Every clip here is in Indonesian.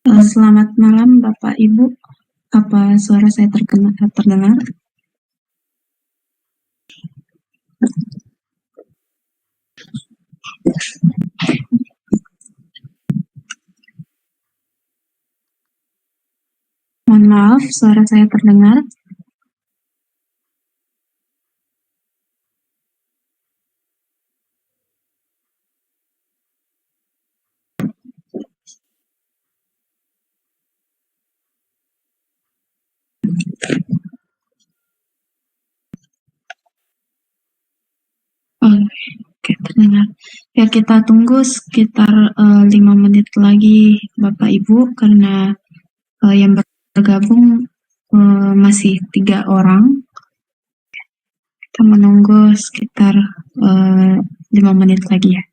Selamat malam Bapak Ibu, apa suara saya terdengar? Mohon maaf, suara saya terdengar. Oh, oke, terdengar. Ya, kita tunggu sekitar 5 menit lagi Bapak Ibu, karena yang bergabung masih 3 orang. Kita menunggu sekitar 5 menit lagi ya.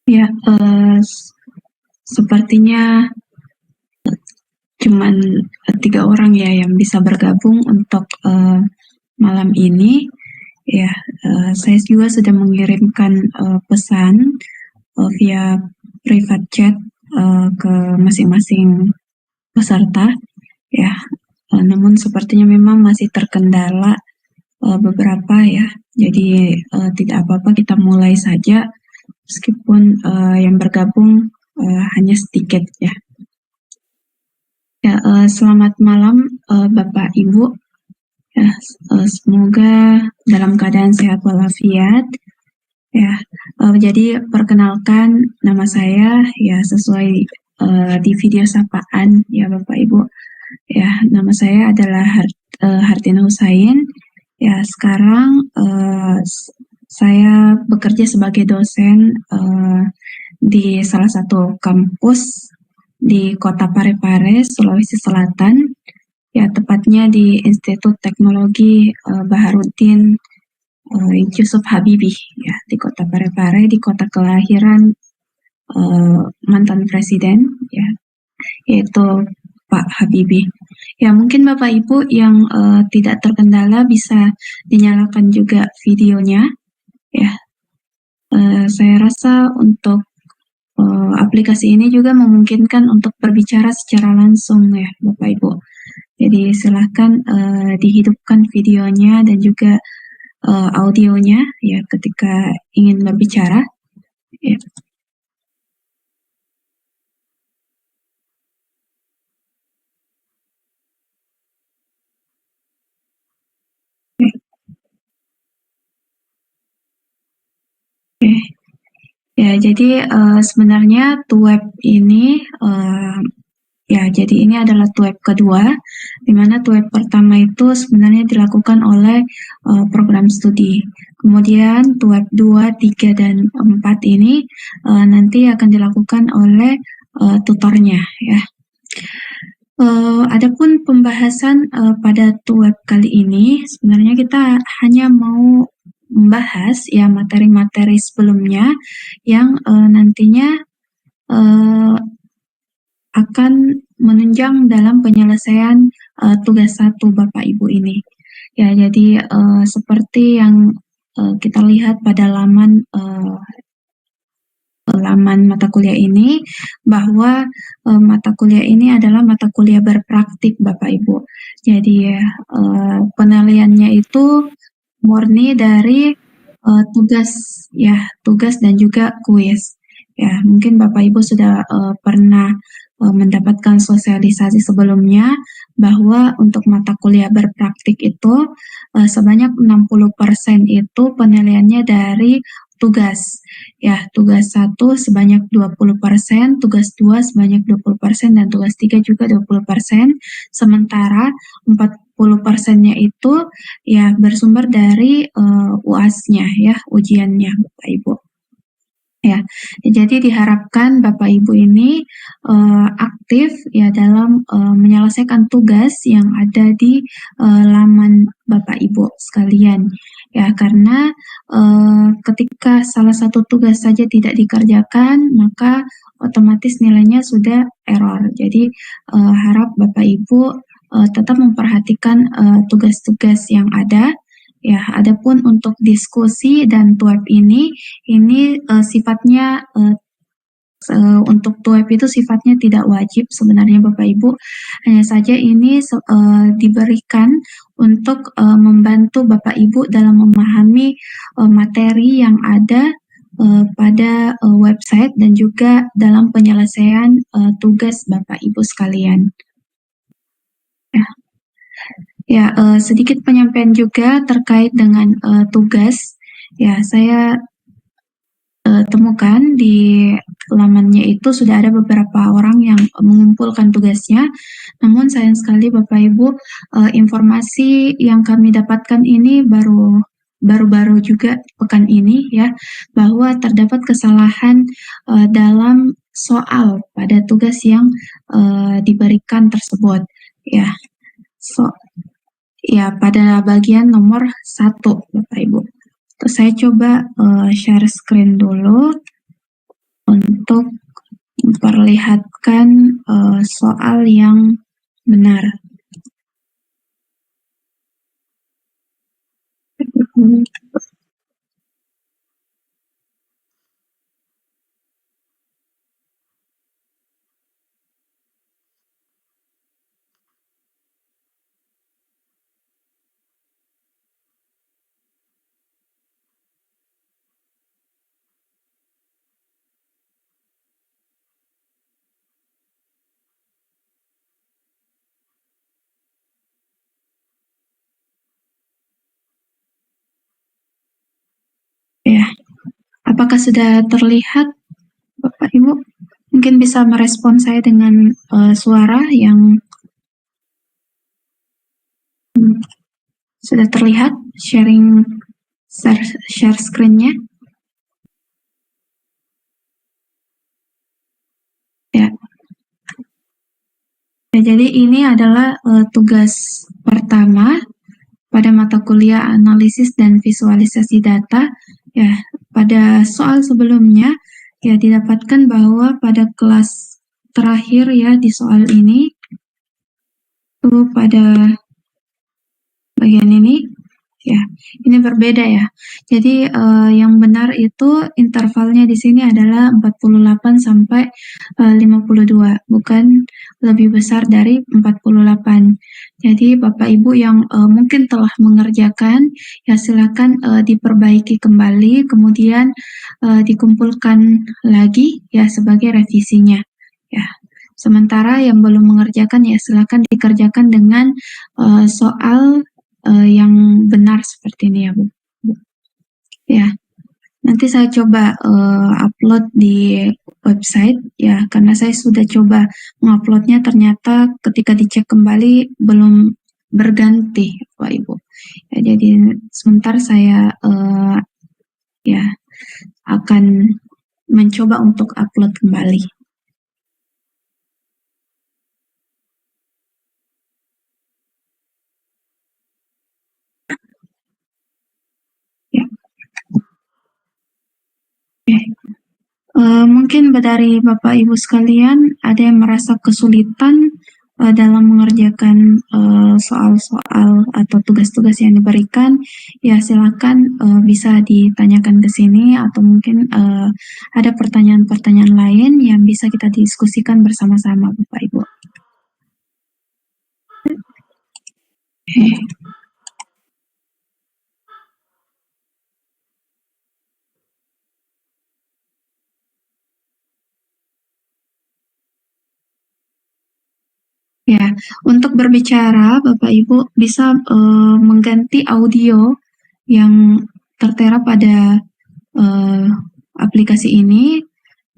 Ya, sepertinya cuman 3 orang ya yang bisa bergabung untuk malam ini. Ya, saya juga sudah mengirimkan pesan via private chat ke masing-masing peserta. Ya, namun sepertinya memang masih terkendala beberapa ya. Jadi tidak apa-apa, kita mulai saja meskipun yang bergabung hanya sedikit ya. Ya, selamat malam Bapak Ibu. Ya, semoga dalam keadaan sehat walafiat. Ya, jadi perkenalkan nama saya ya sesuai di video sapaan ya Bapak Ibu. Ya, nama saya adalah Hartina Husain. Ya, sekarang saya bekerja sebagai dosen di salah satu kampus di Kota Parepare, Sulawesi Selatan. Ya, tepatnya di Institut Teknologi Baharudin Yusuf Habibie ya di Kota Parepare, di kota kelahiran mantan presiden ya, yaitu Pak Habibie. Ya, mungkin Bapak Ibu yang tidak terkendala bisa dinyalakan juga videonya ya. Saya rasa untuk aplikasi ini juga memungkinkan untuk berbicara secara langsung ya Bapak Ibu. Jadi silahkan dihidupkan videonya dan juga audionya ya ketika ingin berbicara. Ya. Oke. Ya, jadi sebenarnya Tuweb ini ya, jadi ini adalah Tuweb kedua, di mana Tuweb pertama itu sebenarnya dilakukan oleh program studi. Kemudian Tuweb 2, 3, dan 4 ini nanti akan dilakukan oleh tutornya ya. Adapun pembahasan pada Tuweb kali ini, sebenarnya kita hanya mau membahas ya materi-materi sebelumnya yang nantinya uh, akan menunjang dalam penyelesaian tugas satu Bapak Ibu ini. Ya, jadi seperti yang kita lihat pada laman mata kuliah ini, bahwa mata kuliah ini adalah mata kuliah berpraktik Bapak Ibu. Jadi penilaiannya itu murni dari tugas ya, tugas dan juga kuis. Ya, mungkin Bapak Ibu sudah pernah mendapatkan sosialisasi sebelumnya bahwa untuk mata kuliah berpraktik itu sebanyak 60% itu penilaiannya dari tugas. Ya, tugas satu sebanyak 20%, tugas dua sebanyak 20%, dan tugas tiga juga 20%. Sementara 40%-nya itu ya bersumber dari UAS-nya ya, ujiannya Bapak Ibu. Ya, jadi diharapkan Bapak Ibu ini aktif ya dalam menyelesaikan tugas yang ada di laman Bapak Ibu sekalian. Ya, karena ketika salah satu tugas saja tidak dikerjakan, maka otomatis nilainya sudah error. Jadi harap Bapak Ibu tetap memperhatikan tugas-tugas yang ada. Ya, adapun untuk diskusi dan TWEB ini sifatnya untuk TWEB itu sifatnya tidak wajib sebenarnya Bapak Ibu. Hanya saja ini diberikan untuk membantu Bapak Ibu dalam memahami materi yang ada pada website dan juga dalam penyelesaian tugas Bapak Ibu sekalian. Ya. Ya, sedikit penyampaian juga terkait dengan tugas. Ya, saya temukan di lamannya itu sudah ada beberapa orang yang mengumpulkan tugasnya. Namun sayang sekali Bapak Ibu, informasi yang kami dapatkan ini baru-baru juga pekan ini ya, bahwa terdapat kesalahan dalam soal pada tugas yang diberikan tersebut. Ya, ya, pada bagian nomor 1, Bapak Ibu. Terus saya coba share screen dulu. untuk memperlihatkan soal yang benar. Ya, apakah sudah terlihat, Bapak Ibu? Mungkin bisa merespon saya dengan suara yang sudah terlihat share screen-nya. Ya. Ya, jadi ini adalah tugas pertama pada mata kuliah analisis dan visualisasi data. Ya, pada soal sebelumnya ya didapatkan bahwa pada kelas terakhir ya di soal ini itu pada bagian ini ya, ini berbeda ya. Jadi yang benar itu intervalnya di sini adalah 48 sampai 52, bukan lebih besar dari 48. Jadi Bapak Ibu yang mungkin telah mengerjakan, ya silakan diperbaiki kembali, kemudian dikumpulkan lagi ya sebagai revisinya. Ya. Sementara yang belum mengerjakan ya silakan dikerjakan dengan soal yang benar seperti ini ya Bu. Ya, nanti saya coba upload di website ya, karena saya sudah coba menguploadnya ternyata ketika dicek kembali belum berganti Pak Ibu. Ya, jadi sebentar saya ya akan mencoba untuk upload kembali. Ya, oke. Mungkin dari Bapak Ibu sekalian ada yang merasa kesulitan dalam mengerjakan soal-soal atau tugas-tugas yang diberikan, ya silakan bisa ditanyakan ke sini atau mungkin ada pertanyaan-pertanyaan lain yang bisa kita diskusikan bersama-sama Bapak Ibu. Oke. Ya, untuk berbicara Bapak Ibu bisa mengganti audio yang tertera pada aplikasi ini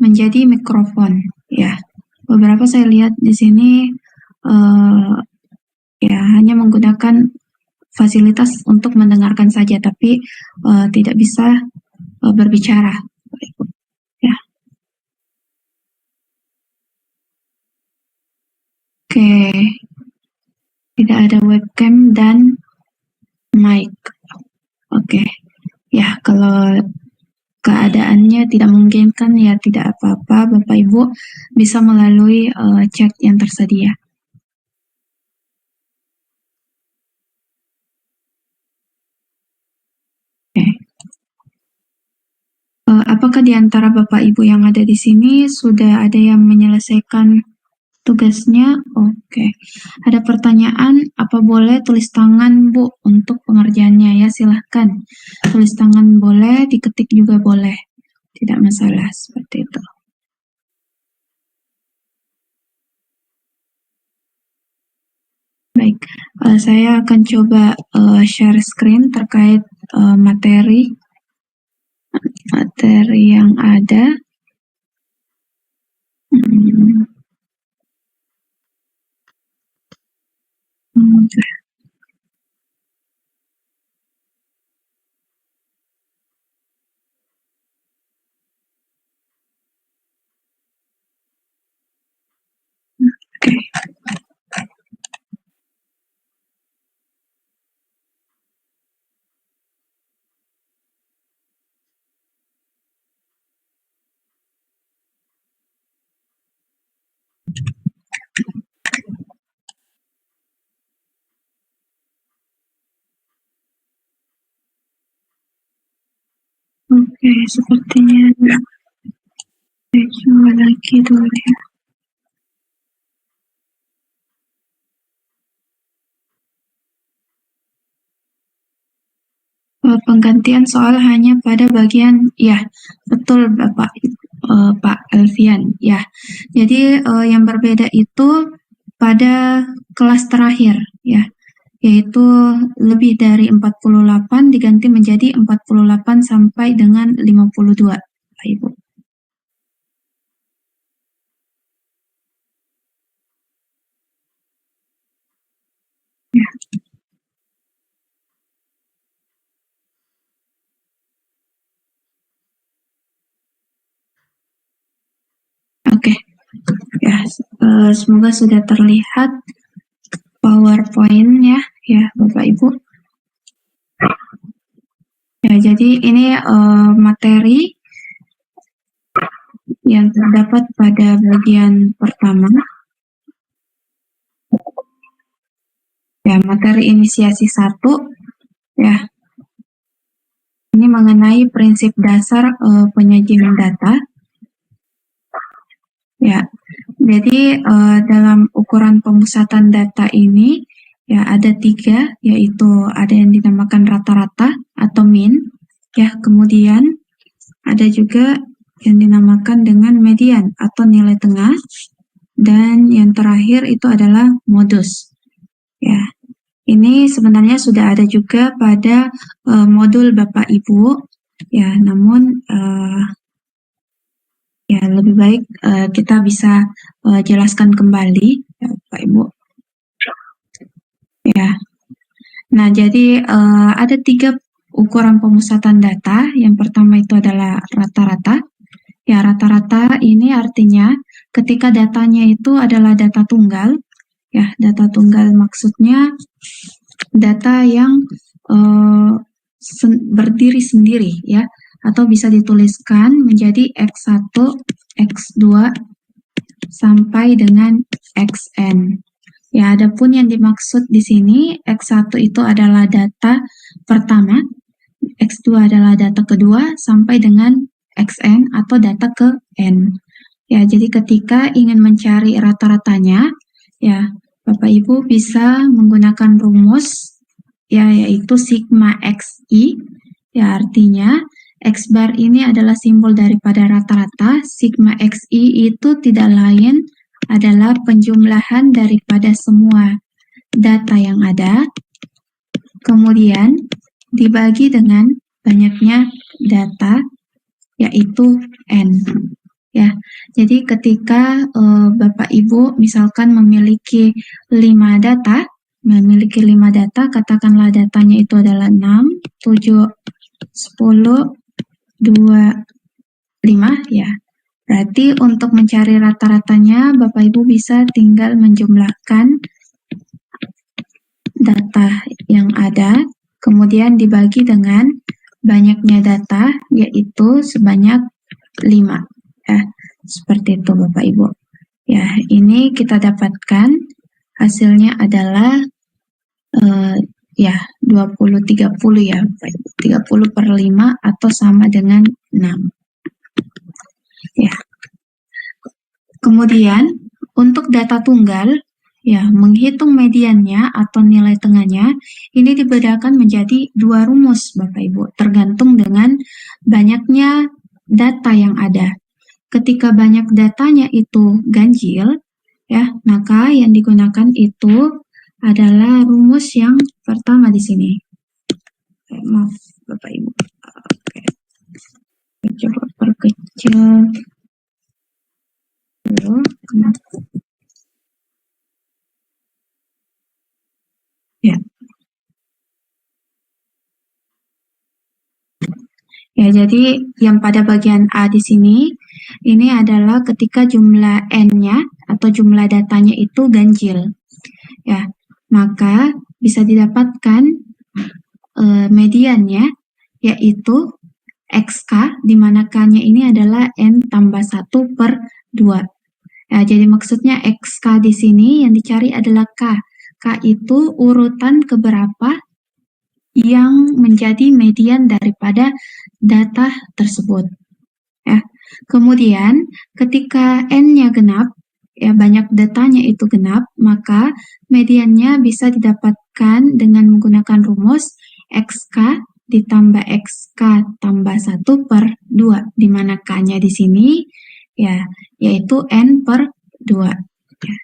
menjadi mikrofon. Ya, beberapa saya lihat di sini uh, ya hanya menggunakan fasilitas untuk mendengarkan saja, tapi tidak bisa berbicara. Ya, oke, tidak ada webcam dan mic. Oke, ya kalau keadaannya tidak memungkinkan ya tidak apa-apa, Bapak Ibu bisa melalui chat yang tersedia. Oke. Apakah di antara Bapak Ibu yang ada di sini sudah ada yang menyelesaikan tugasnya? Oke. Ada pertanyaan, apa boleh tulis tangan, Bu, untuk pengerjaannya? Ya, silahkan. Tulis tangan boleh, diketik juga boleh. Tidak masalah, seperti itu. Baik, saya akan coba share screen terkait materi yang ada. Hmm, hmm, Oke. Oke, sepertinya coba lagi dulu ya. Penggantian soal hanya pada bagian, ya betul Bapak Pak Alfian, ya. Jadi yang berbeda itu pada kelas terakhir, ya, yaitu lebih dari 48 diganti menjadi 48 sampai dengan 52, Pak Ibu. Ya, oke. Ya, semoga sudah terlihat PowerPoint-nya, ya Bapak Ibu. Ya, jadi ini materi yang terdapat pada bagian pertama. Ya, materi inisiasi 1, ya, ini mengenai prinsip dasar penyajian data. Ya, jadi dalam ukuran pemusatan data ini ya ada 3, yaitu ada yang dinamakan rata-rata atau mean, ya, kemudian ada juga yang dinamakan dengan median atau nilai tengah, dan yang terakhir itu adalah modus. Ya, ini sebenarnya sudah ada juga pada modul Bapak Ibu, ya, namun ya lebih baik kita bisa jelaskan kembali, ya, Bapak Ibu. Ya, nah jadi ada 3 ukuran pemusatan data. Yang pertama itu adalah rata-rata. Ya, rata-rata ini artinya ketika datanya itu adalah data tunggal. Ya, data tunggal maksudnya data yang berdiri sendiri, ya, atau bisa dituliskan menjadi X1, X2 sampai dengan Xn. Ya, adapun yang dimaksud di sini X1 itu adalah data pertama, X2 adalah data kedua sampai dengan Xn atau data ke N. Ya, jadi ketika ingin mencari rata-ratanya, ya, Bapak Ibu bisa menggunakan rumus, ya, yaitu sigma XI, ya, artinya X bar ini adalah simbol daripada rata-rata. Sigma XI itu tidak lain adalah penjumlahan daripada semua data yang ada, kemudian dibagi dengan banyaknya data, yaitu N. Ya, jadi ketika Bapak Ibu misalkan memiliki 5 data, katakanlah datanya itu adalah 6, 7, 10, 2, 5, ya. Berarti untuk mencari rata-ratanya, Bapak Ibu bisa tinggal menjumlahkan data yang ada, kemudian dibagi dengan banyaknya data, yaitu sebanyak 5. Ya, seperti itu Bapak Ibu. Ya, ini kita dapatkan hasilnya adalah ya 20-30, ya Bapak Ibu. 30/5 atau sama dengan 6. Ya. Kemudian untuk data tunggal, ya, menghitung mediannya atau nilai tengahnya ini dibedakan menjadi 2 rumus Bapak Ibu, tergantung dengan banyaknya data yang ada. Ketika banyak datanya itu ganjil, ya, maka yang digunakan itu adalah rumus yang pertama di sini. Maaf Bapak Ibu. Oke. Coba perkecil dulu. Ya. Ya, jadi yang pada bagian A di sini, ini adalah ketika jumlah N-nya atau jumlah datanya itu ganjil. Ya, maka bisa didapatkan mediannya, yaitu XK, di mana K-nya ini adalah N tambah 1/2. Ya, jadi maksudnya XK di sini yang dicari adalah K. K itu urutan keberapa yang menjadi median daripada data tersebut. Ya. Kemudian ketika N-nya genap, ya banyak datanya itu genap, maka mediannya bisa didapatkan dengan menggunakan rumus XK ditambah XK tambah 1 per 2, di mana K-nya di sini ya yaitu N per 2. Ya.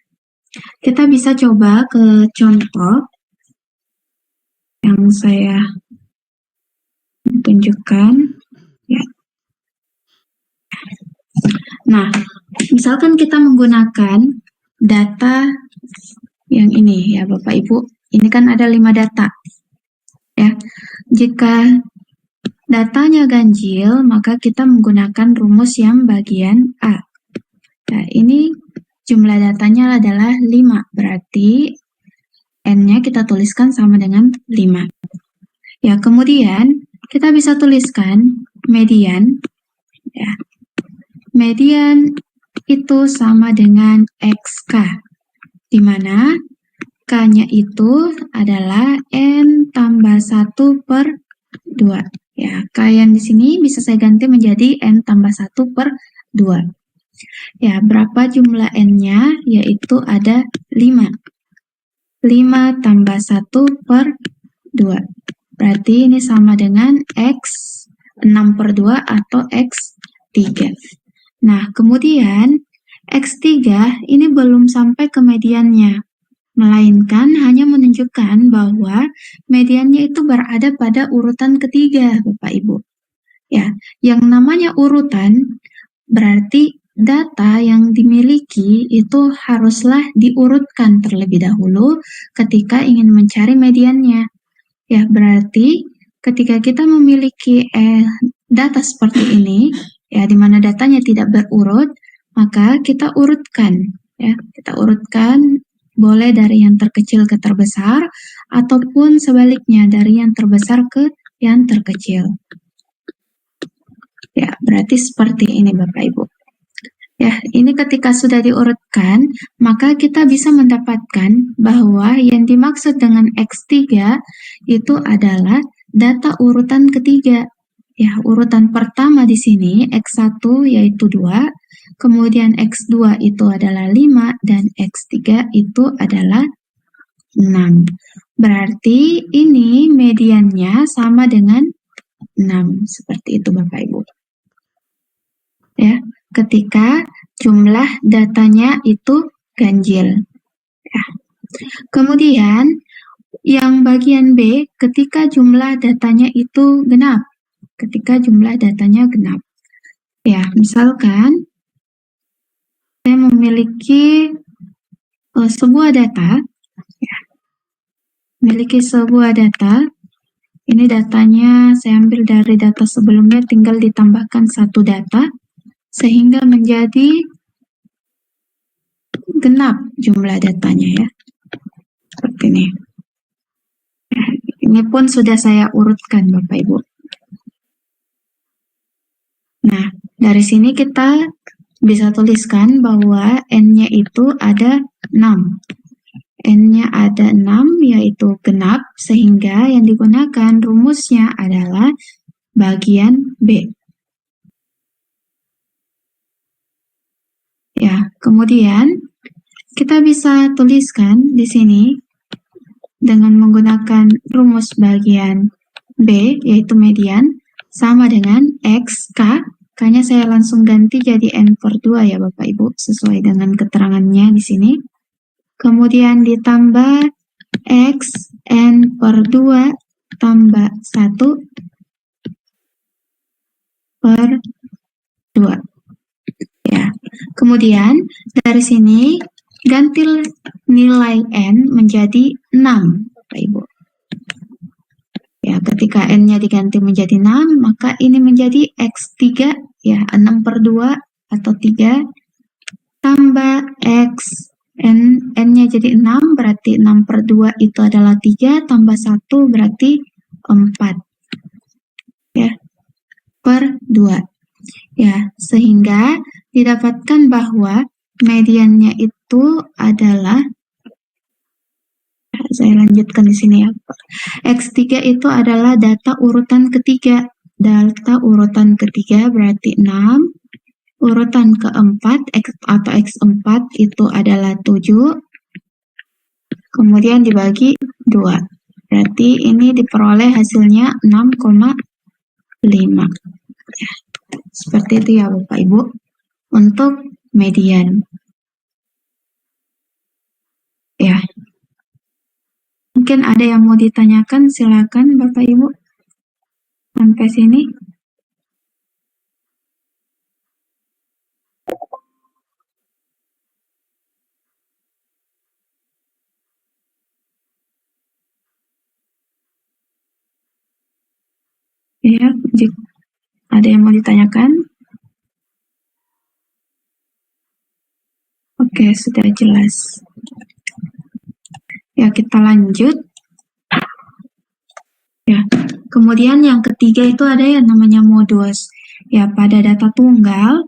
Kita bisa coba ke contoh yang saya tunjukkan. Ya. Nah, misalkan kita menggunakan data yang ini ya Bapak Ibu, ini kan ada 5 data. Ya. Jika datanya ganjil, maka kita menggunakan rumus yang bagian A. Nah, ini jumlah datanya adalah 5, berarti N-nya kita tuliskan sama dengan 5. Ya, kemudian kita bisa tuliskan median. Ya. Median itu sama dengan XK, di mana K-nya itu adalah N tambah 1 per 2. Ya, K yang di sini bisa saya ganti menjadi N tambah 1 per 2. Ya, berapa jumlah N-nya? Yaitu ada 5. 5 tambah 1 per 2. Berarti ini sama dengan X 6 per 2 atau X3. Nah, kemudian X3 ini belum sampai ke mediannya, melainkan hanya menunjukkan bahwa mediannya itu berada pada urutan ketiga, Bapak Ibu. Ya, yang namanya urutan berarti data yang dimiliki itu haruslah diurutkan terlebih dahulu ketika ingin mencari mediannya. Ya, berarti ketika kita memiliki data seperti ini, ya, di mana datanya tidak berurut, maka kita urutkan. Ya, kita urutkan boleh dari yang terkecil ke terbesar, ataupun sebaliknya dari yang terbesar ke yang terkecil. Ya, berarti seperti ini Bapak Ibu. Ya, ini ketika sudah diurutkan, maka kita bisa mendapatkan bahwa yang dimaksud dengan X3 itu adalah data urutan ketiga. Ya, urutan pertama di sini X1 yaitu 2, kemudian X2 itu adalah 5, dan X3 itu adalah 6. Berarti ini mediannya sama dengan 6. Seperti itu Bapak Ibu. Ya, ketika jumlah datanya itu ganjil. Ya. Kemudian yang bagian B, ketika jumlah datanya itu genap. Ketika jumlah datanya genap. Ya, misalkan saya memiliki sebuah data. Ya, memiliki sebuah data. Ini datanya saya ambil dari data sebelumnya, tinggal ditambahkan satu data, sehingga menjadi genap jumlah datanya ya. Seperti ini. Ini pun sudah saya urutkan Bapak Ibu. Nah, dari sini kita bisa tuliskan bahwa N-nya itu ada 6. N-nya ada 6 yaitu genap, sehingga yang digunakan rumusnya adalah bagian B. Ya, kemudian kita bisa tuliskan di sini dengan menggunakan rumus bagian B, yaitu median, sama dengan XK. K-nya saya langsung ganti jadi N per 2 ya Bapak Ibu, sesuai dengan keterangannya di sini. Kemudian ditambah X N per 2 tambah 1 per 2. Ya. Kemudian dari sini ganti nilai N menjadi 6, Bapak Ibu. Ya, ketika N-nya diganti menjadi 6, maka ini menjadi X3, ya, 6 per 2 atau 3, tambah X, N-nya jadi 6, berarti 6 per 2 itu adalah 3, tambah 1 berarti 4. Ya, per 2. Ya, sehingga didapatkan bahwa mediannya itu adalah, saya lanjutkan di sini ya. X3 itu adalah data urutan ketiga. Data urutan ketiga berarti 6. Urutan keempat atau X4 itu adalah 7. Kemudian dibagi 2. Berarti ini diperoleh hasilnya 6,5. Seperti itu ya Bapak Ibu. Untuk median. Ya. Mungkin ada yang mau ditanyakan, silakan Bapak Ibu. Sampai sini. Ya, jika ada yang mau ditanyakan. Oke, sudah jelas. Ya, kita lanjut. Ya, kemudian yang ketiga itu ada yang namanya modus. Ya, pada data tunggal,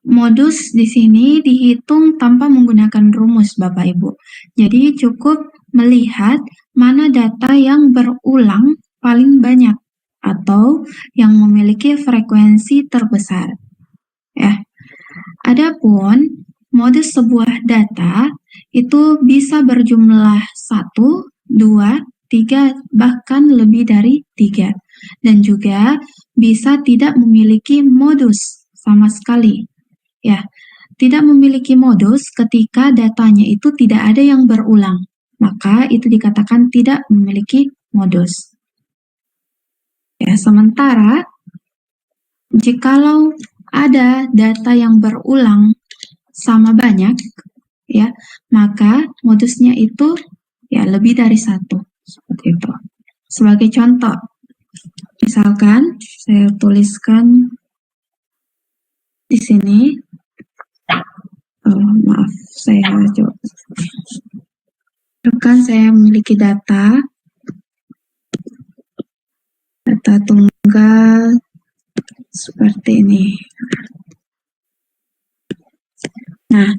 modus di sini dihitung tanpa menggunakan rumus, Bapak Ibu. Jadi cukup melihat mana data yang berulang paling banyak atau yang memiliki frekuensi terbesar. Ya. Adapun modus sebuah data itu bisa berjumlah 1, 2, 3, bahkan lebih dari 3. Dan juga bisa tidak memiliki modus sama sekali. Ya, tidak memiliki modus ketika datanya itu tidak ada yang berulang. Maka itu dikatakan tidak memiliki modus. Ya, sementara jikalau ada data yang berulang sama banyak, ya, maka modusnya itu ya lebih dari 1. Seperti itu. Sebagai contoh, misalkan saya tuliskan di sini, maaf, saya coba. Misalkan saya memiliki data tunggal seperti ini. Nah,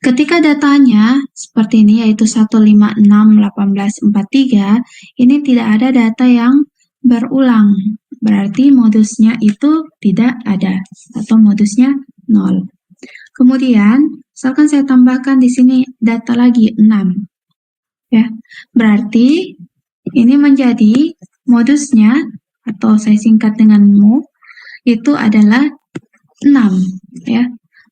ketika datanya seperti ini, yaitu 1561843, ini tidak ada data yang berulang. Berarti modusnya itu tidak ada, atau modusnya 0. Kemudian, misalkan saya tambahkan di sini data lagi 6. Ya, berarti ini menjadi modusnya, atau saya singkat dengan mu, itu adalah 6. Ya.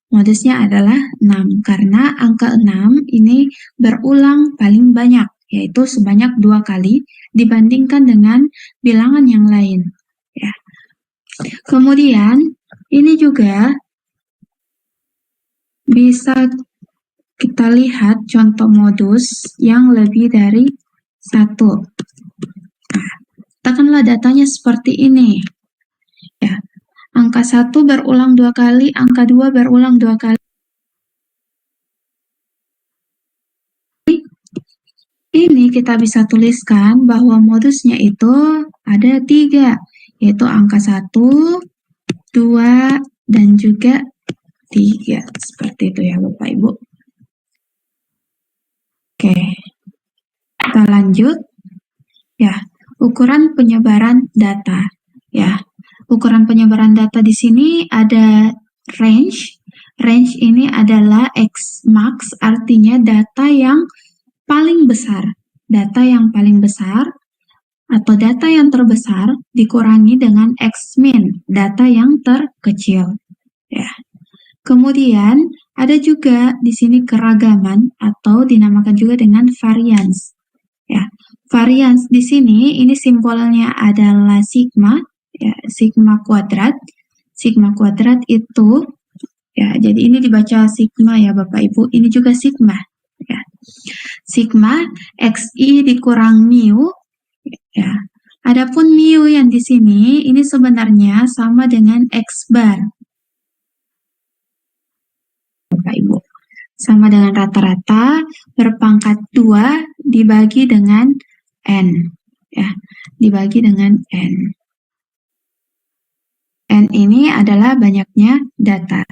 Modusnya adalah 6, karena angka 6 ini berulang paling banyak, yaitu sebanyak 2 kali dibandingkan dengan bilangan yang lain. Ya. Kemudian, ini juga bisa kita lihat contoh modus yang lebih dari 1. Nah, katakanlah datanya seperti ini. Ya. Angka 1 berulang 2 kali, angka 2 berulang 2 kali. Ini kita bisa tuliskan bahwa modusnya itu ada 3, yaitu angka 1, 2, dan juga 3. Seperti itu ya Bapak Ibu. Oke, kita lanjut. Ya, ukuran penyebaran data. Ya, ukuran penyebaran data di sini ada range. Range ini adalah X max, artinya data yang paling besar. Data yang paling besar atau data yang terbesar dikurangi dengan X min, data yang terkecil. Ya. Kemudian ada juga di sini keragaman atau dinamakan juga dengan varians. Ya. Varians di sini ini simbolnya adalah sigma, ya, sigma kuadrat. Sigma kuadrat itu ya, jadi ini dibaca sigma ya Bapak Ibu, ini juga sigma. Ya. Sigma XI dikurang mu, ya. Adapun mu yang di sini ini sebenarnya sama dengan X bar. Bapak Ibu. Sama dengan rata-rata berpangkat 2 dibagi dengan N. Ya, dibagi dengan N. N ini adalah banyaknya data.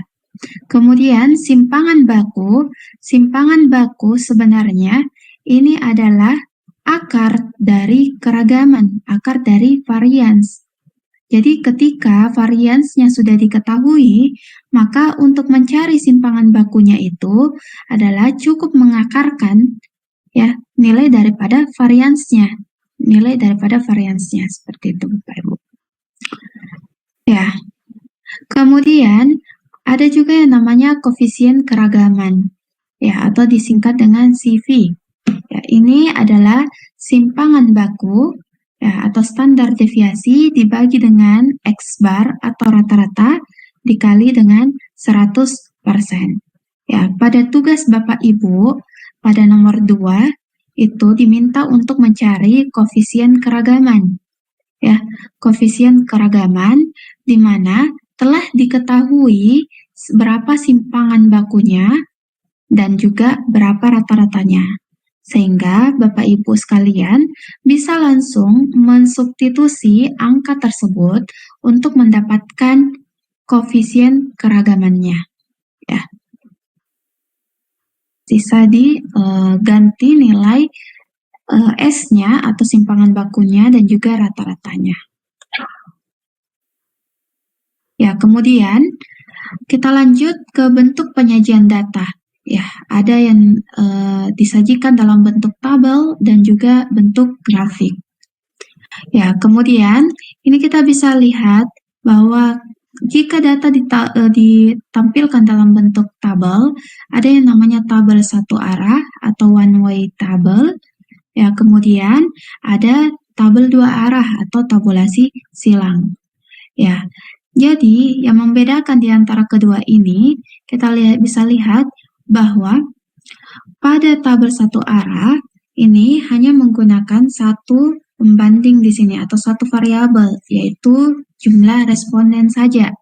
Kemudian simpangan baku sebenarnya ini adalah akar dari keragaman, akar dari varians. Jadi ketika variansnya sudah diketahui, maka untuk mencari simpangan bakunya itu adalah cukup mengakarkan ya nilai daripada variansnya seperti itu Bapak Ibu. Ya, kemudian ada juga yang namanya koefisien keragaman ya atau disingkat dengan CV. Ya, ini adalah simpangan baku ya, atau standar deviasi dibagi dengan X bar atau rata-rata dikali dengan 100%. Ya, pada tugas Bapak Ibu, pada nomor 2 itu diminta untuk mencari koefisien keragaman. Ya, koefisien keragaman di mana telah diketahui berapa simpangan bakunya dan juga berapa rata-ratanya. Sehingga Bapak Ibu sekalian bisa langsung mensubstitusi angka tersebut untuk mendapatkan koefisien keragamannya. Ya. Bisa diganti nilai S-nya atau simpangan bakunya dan juga rata-ratanya. Ya, kemudian kita lanjut ke bentuk penyajian data. Ya, ada yang disajikan dalam bentuk tabel dan juga bentuk grafik. Ya, kemudian ini kita bisa lihat bahwa jika data ditampilkan dalam bentuk tabel, ada yang namanya tabel satu arah atau one way table. Ya, kemudian ada tabel dua arah atau tabulasi silang. Ya, jadi yang membedakan di antara kedua ini, kita bisa lihat bahwa pada tabel satu arah ini hanya menggunakan satu pembanding di sini atau satu variabel, yaitu jumlah responden saja.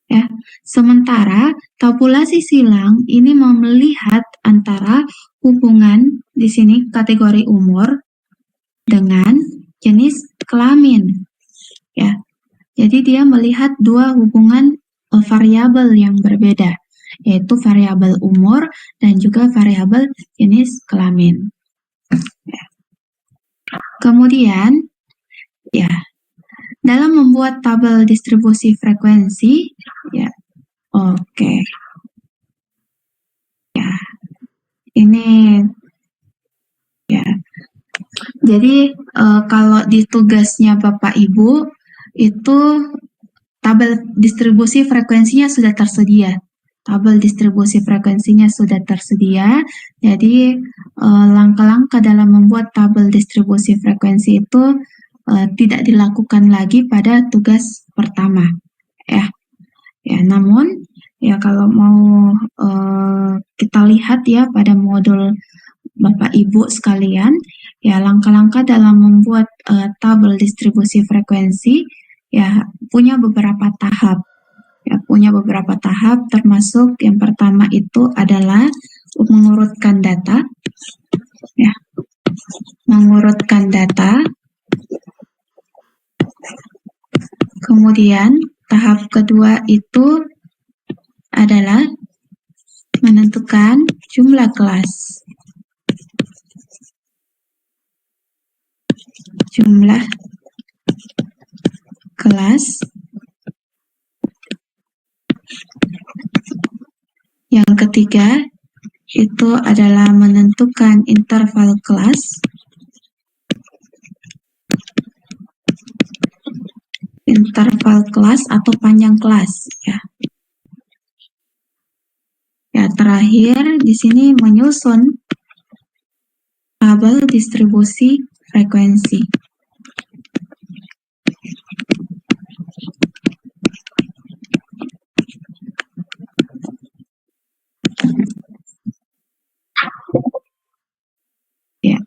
Ya, sementara tabulasi silang ini melihat antara hubungan di sini kategori umur dengan jenis kelamin. Ya, jadi dia melihat dua hubungan variabel yang berbeda, yaitu variabel umur dan juga variabel jenis kelamin. Kemudian, ya, dalam membuat tabel distribusi frekuensi, ya, oke. Ya, ini ya. Jadi kalau di tugasnya Bapak Ibu itu tabel distribusi frekuensinya sudah tersedia. Tabel distribusi frekuensinya sudah tersedia. Jadi langkah-langkah dalam membuat tabel distribusi frekuensi itu tidak dilakukan lagi pada tugas pertama. Ya, ya. Namun ya kalau mau kita lihat ya pada modul Bapak Ibu sekalian, ya langkah-langkah dalam membuat tabel distribusi frekuensi ya punya beberapa tahap. Ya, punya beberapa tahap termasuk yang pertama itu adalah mengurutkan data. Ya, mengurutkan data. Kemudian tahap kedua itu adalah menentukan jumlah kelas. Jumlah kelas. Yang ketiga itu adalah menentukan interval kelas. Interval kelas atau panjang kelas ya. Ya, terakhir di sini menyusun tabel distribusi frekuensi. Ya.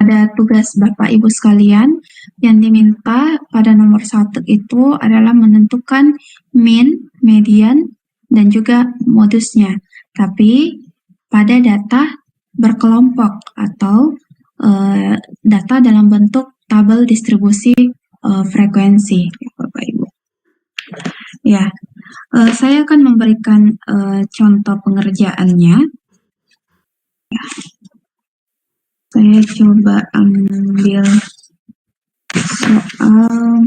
Pada tugas Bapak Ibu sekalian, yang diminta pada nomor 1 itu adalah menentukan mean, median, dan juga modusnya. Tapi pada data berkelompok atau data dalam bentuk tabel distribusi frekuensi, Bapak Ibu. Ya, saya akan memberikan contoh pengerjaannya. Saya coba ambil soal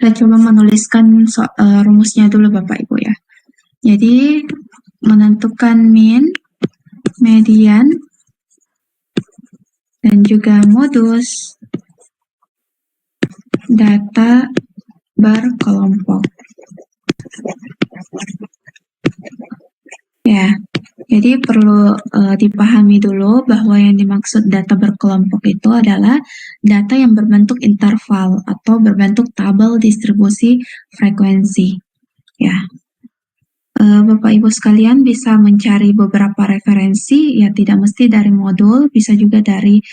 Saya coba menuliskan rumusnya dulu Bapak Ibu ya. Jadi menentukan mean, median, dan juga modus data berkelompok. Ya, jadi perlu dipahami dulu bahwa yang dimaksud data berkelompok itu adalah data yang berbentuk interval atau berbentuk tabel distribusi frekuensi. Ya, Bapak Ibu sekalian bisa mencari beberapa referensi, ya tidak mesti dari modul, bisa juga dari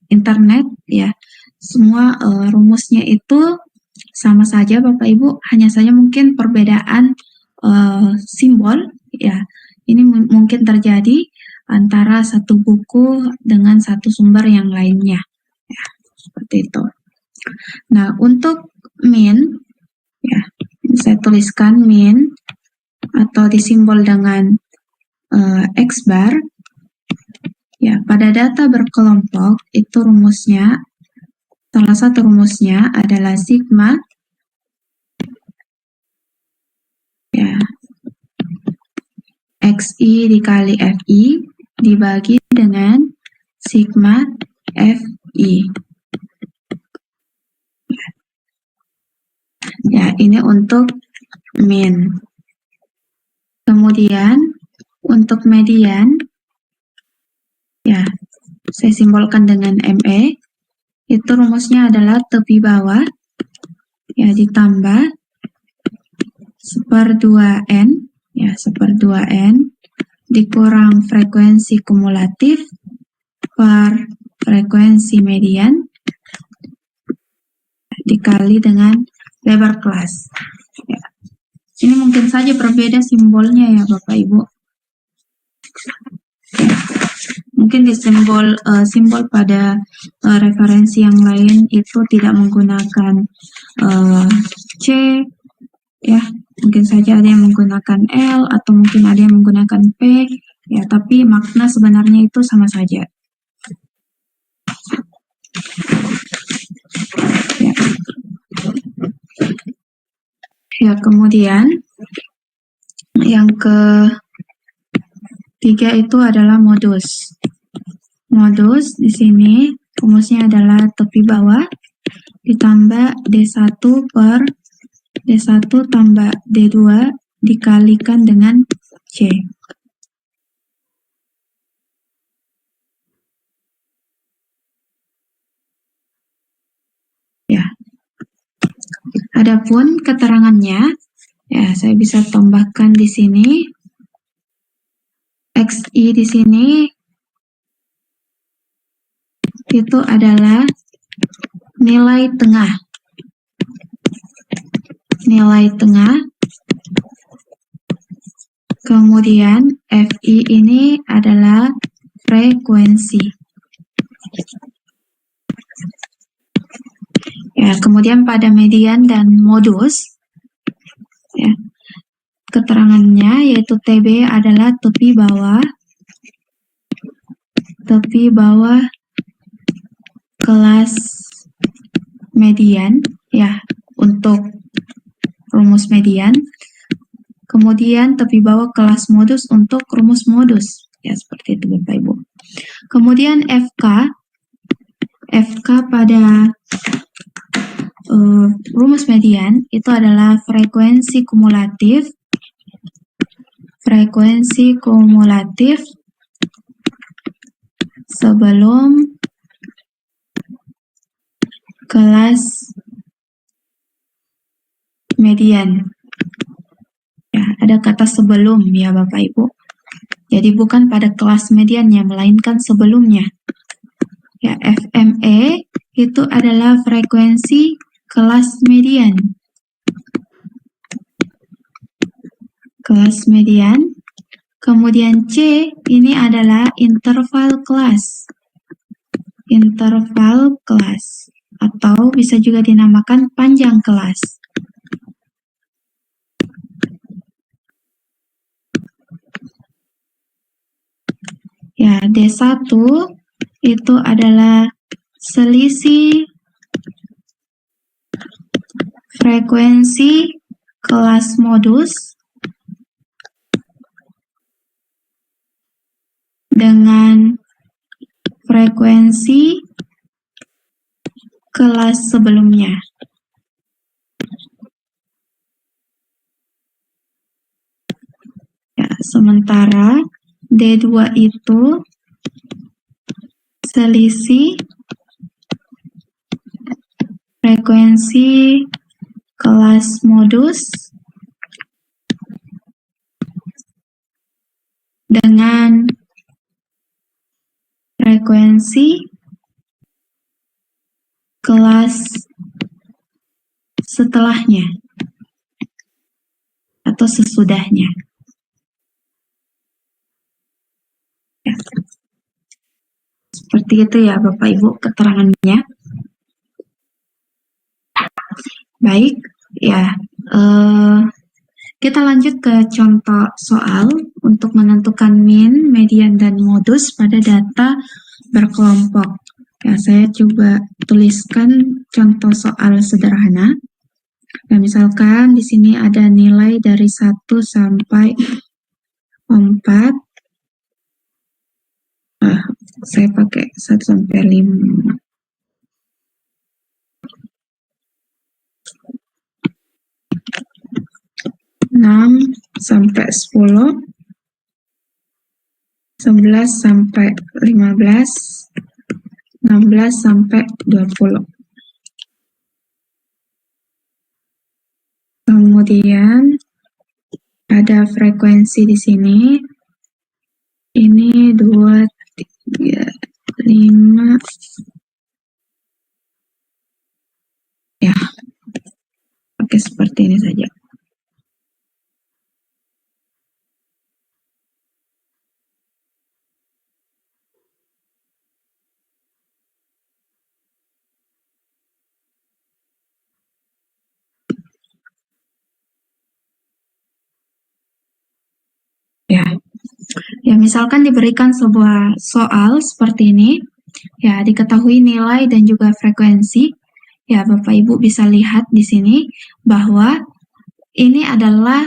internet, ya. Semua rumusnya itu sama saja Bapak Ibu, hanya saja mungkin perbedaan simbol, ya. Ini mungkin terjadi antara satu buku dengan satu sumber yang lainnya, ya, seperti itu. Nah, untuk mean, ya, saya tuliskan mean atau disimbol dengan X bar. Ya, pada data berkelompok itu rumusnya, salah satu rumusnya adalah sigma ya, XI dikali FI dibagi dengan sigma FI. Ya, ini untuk mean. Kemudian untuk median, ya, saya simbolkan dengan ME. Itu rumusnya adalah tepi bawah, ya, ditambah 1/2N, ya, 1/2N dikurang frekuensi kumulatif per frekuensi median dikali dengan lebar kelas. Ya. Ini mungkin saja berbeda simbolnya ya Bapak Ibu. Ya. Mungkin di simbol pada referensi yang lain itu tidak menggunakan C, ya. Mungkin saja ada yang menggunakan L atau mungkin ada yang menggunakan P, ya. Tapi makna sebenarnya itu sama saja. Ya. Ya, kemudian yang ketiga itu adalah modus. Modus di sini rumusnya adalah tepi bawah ditambah D1 per D1 tambah D2 dikalikan dengan C. Ya. Adapun keterangannya, ya saya bisa tambahkan di sini. XI di sini itu adalah nilai tengah. Nilai tengah. Kemudian FI ini adalah frekuensi. Ya, kemudian pada median dan modus, ya, keterangannya yaitu TB adalah tepi bawah kelas median, ya, untuk rumus median. Kemudian tepi bawah kelas modus untuk rumus modus, ya seperti itu Bapak Ibu. Kemudian FK pada rumus median itu adalah frekuensi kumulatif sebelum kelas median. Ya, ada kata sebelum ya Bapak Ibu. Jadi bukan pada kelas mediannya, melainkan sebelumnya. Ya, FME itu adalah frekuensi kelas median. Kelas median. Kemudian C ini adalah interval kelas. Interval kelas. Atau bisa juga dinamakan panjang kelas. Ya, D1 itu adalah selisih frekuensi kelas modus dengan frekuensi kelas sebelumnya. Ya, sementara D2 itu selisih frekuensi kelas modus dengan frekuensi kelas setelahnya atau sesudahnya. Ya. Seperti itu ya Bapak Ibu keterangannya. Baik, ya. Kita lanjut ke contoh soal untuk menentukan min, median, dan modus pada data berkelompok. Ya, saya coba tuliskan contoh soal sederhana. Nah, misalkan di sini ada nilai dari 1 sampai 4. Saya pakai 1 sampai 5. 6 sampai 10, 11 sampai 15, 16 sampai 20. Kemudian ada frekuensi di sini. Ini 2, 3, 5. Ya, pakai seperti ini saja. Ya, misalkan diberikan sebuah soal seperti ini, ya diketahui nilai dan juga frekuensi. Ya, Bapak Ibu bisa lihat di sini bahwa ini adalah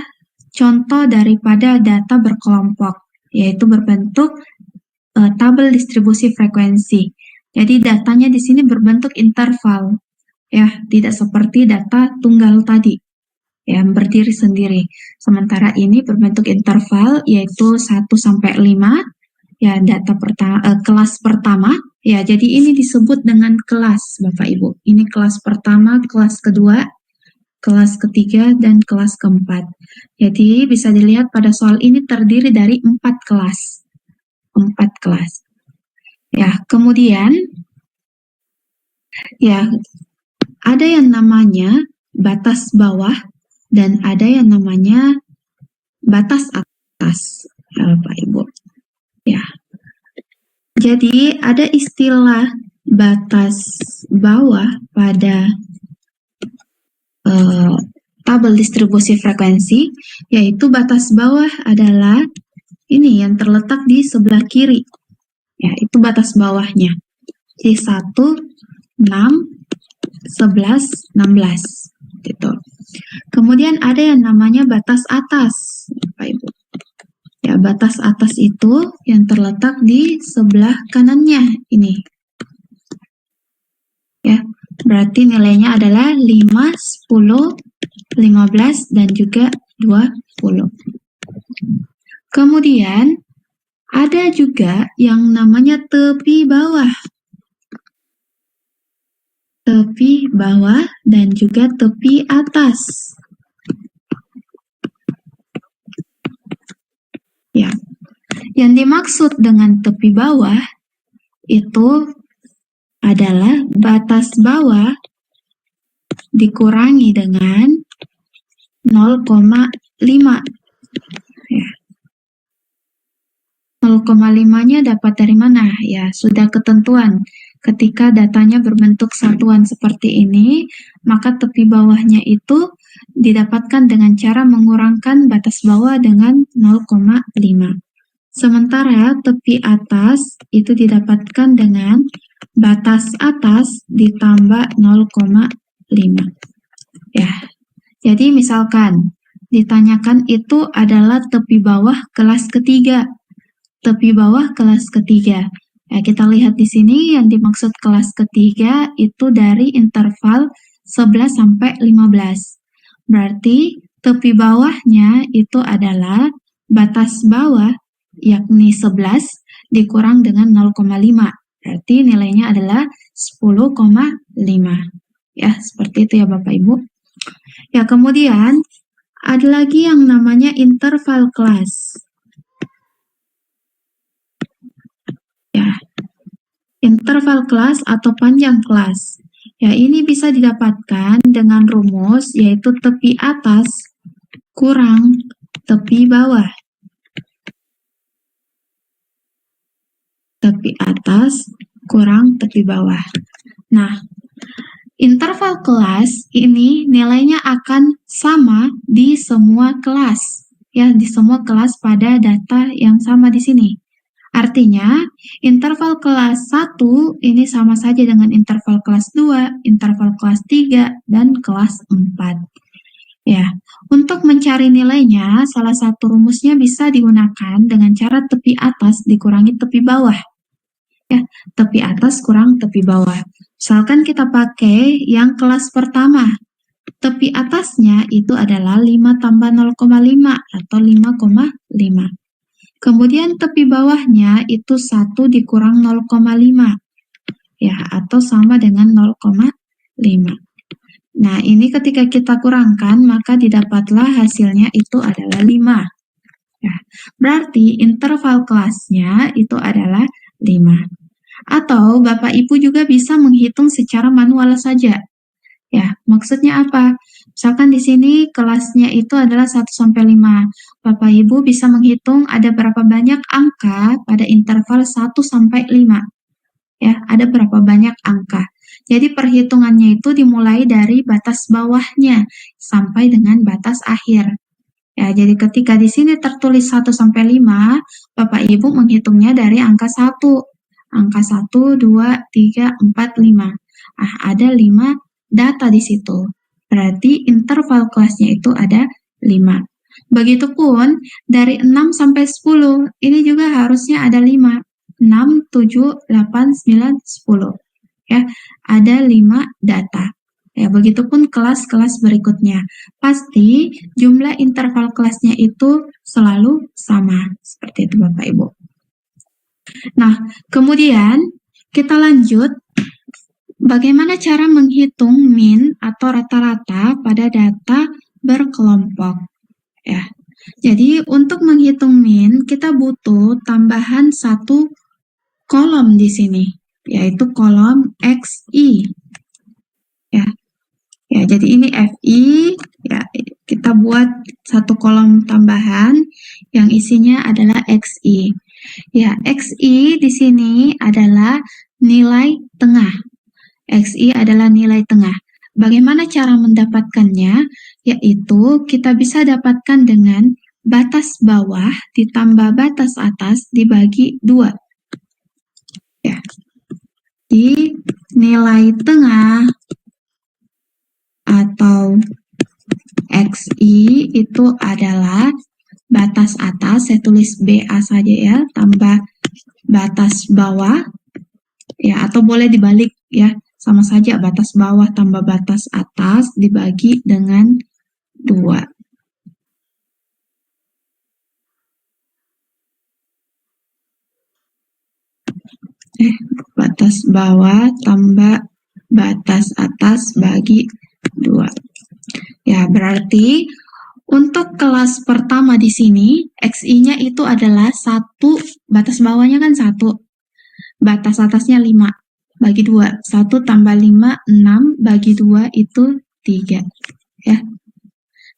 contoh daripada data berkelompok, yaitu berbentuk tabel distribusi frekuensi. Jadi datanya di sini berbentuk interval, ya tidak seperti data tunggal tadi yang berdiri sendiri. Sementara ini berbentuk interval yaitu 1 sampai 5, ya data kelas pertama. Ya, jadi ini disebut dengan kelas Bapak Ibu. Ini kelas pertama, kelas kedua, kelas ketiga, dan kelas keempat. Jadi bisa dilihat pada soal ini terdiri dari 4 kelas. 4 kelas. Ya, kemudian ya ada yang namanya batas bawah dan ada yang namanya batas atas, ya, Bapak Ibu. Ya. Jadi ada istilah batas bawah pada tabel distribusi frekuensi, yaitu batas bawah adalah ini yang terletak di sebelah kiri. Ya, itu batas bawahnya. Jadi 1, 6, 11, 16 gitu. Kemudian ada yang namanya batas atas, Bapak Ibu. Ya, batas atas itu yang terletak di sebelah kanannya ini. Ya, Berarti nilainya adalah 5, 10, 15, dan juga 20. Kemudian, ada juga yang namanya tepi bawah. Tepi bawah dan juga tepi atas. Ya, yang dimaksud dengan tepi bawah itu adalah batas bawah dikurangi dengan 0,5. Ya. 0,5-nya dapat dari mana? Ya, sudah ketentuan. Ketika datanya berbentuk satuan seperti ini, maka tepi bawahnya itu didapatkan dengan cara mengurangkan batas bawah dengan 0,5. Sementara tepi atas itu didapatkan dengan batas atas ditambah 0,5. Ya. Jadi misalkan ditanyakan itu adalah tepi bawah kelas ketiga. Tepi bawah kelas ketiga. Ya, kita lihat di sini yang dimaksud kelas ketiga itu dari interval 11 sampai 15. Berarti tepi bawahnya itu adalah batas bawah yakni 11 dikurang dengan 0,5. Berarti nilainya adalah 10,5. Ya, seperti itu ya Bapak Ibu. Ya, kemudian ada lagi yang namanya interval kelas. Ya, interval kelas atau panjang kelas. Ya, ini bisa didapatkan dengan rumus yaitu tepi atas kurang tepi bawah. Tepi atas kurang tepi bawah. Nah, interval kelas ini nilainya akan sama di semua kelas. Ya, di semua kelas pada data yang sama di sini. Artinya, interval kelas 1 ini sama saja dengan interval kelas 2, interval kelas 3, dan kelas 4. Ya, untuk mencari nilainya, salah satu rumusnya bisa digunakan dengan cara tepi atas dikurangi tepi bawah. Ya, tepi atas kurang tepi bawah. Misalkan kita pakai yang kelas pertama. Tepi atasnya itu adalah 5 tambah 0,5 atau 5,5. Kemudian tepi bawahnya itu 1 dikurang 0,5. Ya, atau sama dengan 0,5. Nah, ini ketika kita kurangkan, maka didapatlah hasilnya itu adalah 5. Ya, berarti interval kelasnya itu adalah 5. Atau Bapak Ibu juga bisa menghitung secara manual saja. Ya, maksudnya apa? Misalkan di sini kelasnya itu adalah 1 sampai 5. Bapak Ibu bisa menghitung ada berapa banyak angka pada interval 1 sampai 5. Ya, ada berapa banyak angka. Jadi perhitungannya itu dimulai dari batas bawahnya sampai dengan batas akhir. Ya, jadi ketika di sini tertulis 1 sampai 5, Bapak Ibu menghitungnya dari angka 1. Angka 1, 2, 3, 4, 5. Ada 5 data di situ. Berarti interval kelasnya itu ada 5. Begitupun dari 6 sampai 10, ini juga harusnya ada 5. 6, 7, 8, 9, 10. Ya, ada 5 data. Ya, begitupun kelas-kelas berikutnya. Pasti jumlah interval kelasnya itu selalu sama. Seperti itu Bapak Ibu. Nah, kemudian kita lanjut bagaimana cara menghitung min atau rata-rata pada data berkelompok. Ya. Jadi untuk menghitung min kita butuh tambahan satu kolom di sini, yaitu kolom XI. Ya. Ya, jadi ini FI, ya kita buat satu kolom tambahan yang isinya adalah XI. Ya, XI di sini adalah nilai tengah. XI adalah nilai tengah. Bagaimana cara mendapatkannya? Yaitu kita bisa dapatkan dengan batas bawah ditambah batas atas dibagi 2. Ya. Di nilai tengah atau XI itu adalah batas atas, saya tulis BA saja ya, tambah batas bawah, ya atau boleh dibalik ya, sama saja batas bawah tambah batas atas dibagi dengan 2. Batas bawah tambah batas atas bagi 2. Ya, berarti untuk kelas pertama di sini, XI-nya itu adalah 1, batas bawahnya kan 1, batas atasnya 5, bagi 2. 1 tambah 5, 6, bagi 2 itu 3. Ya.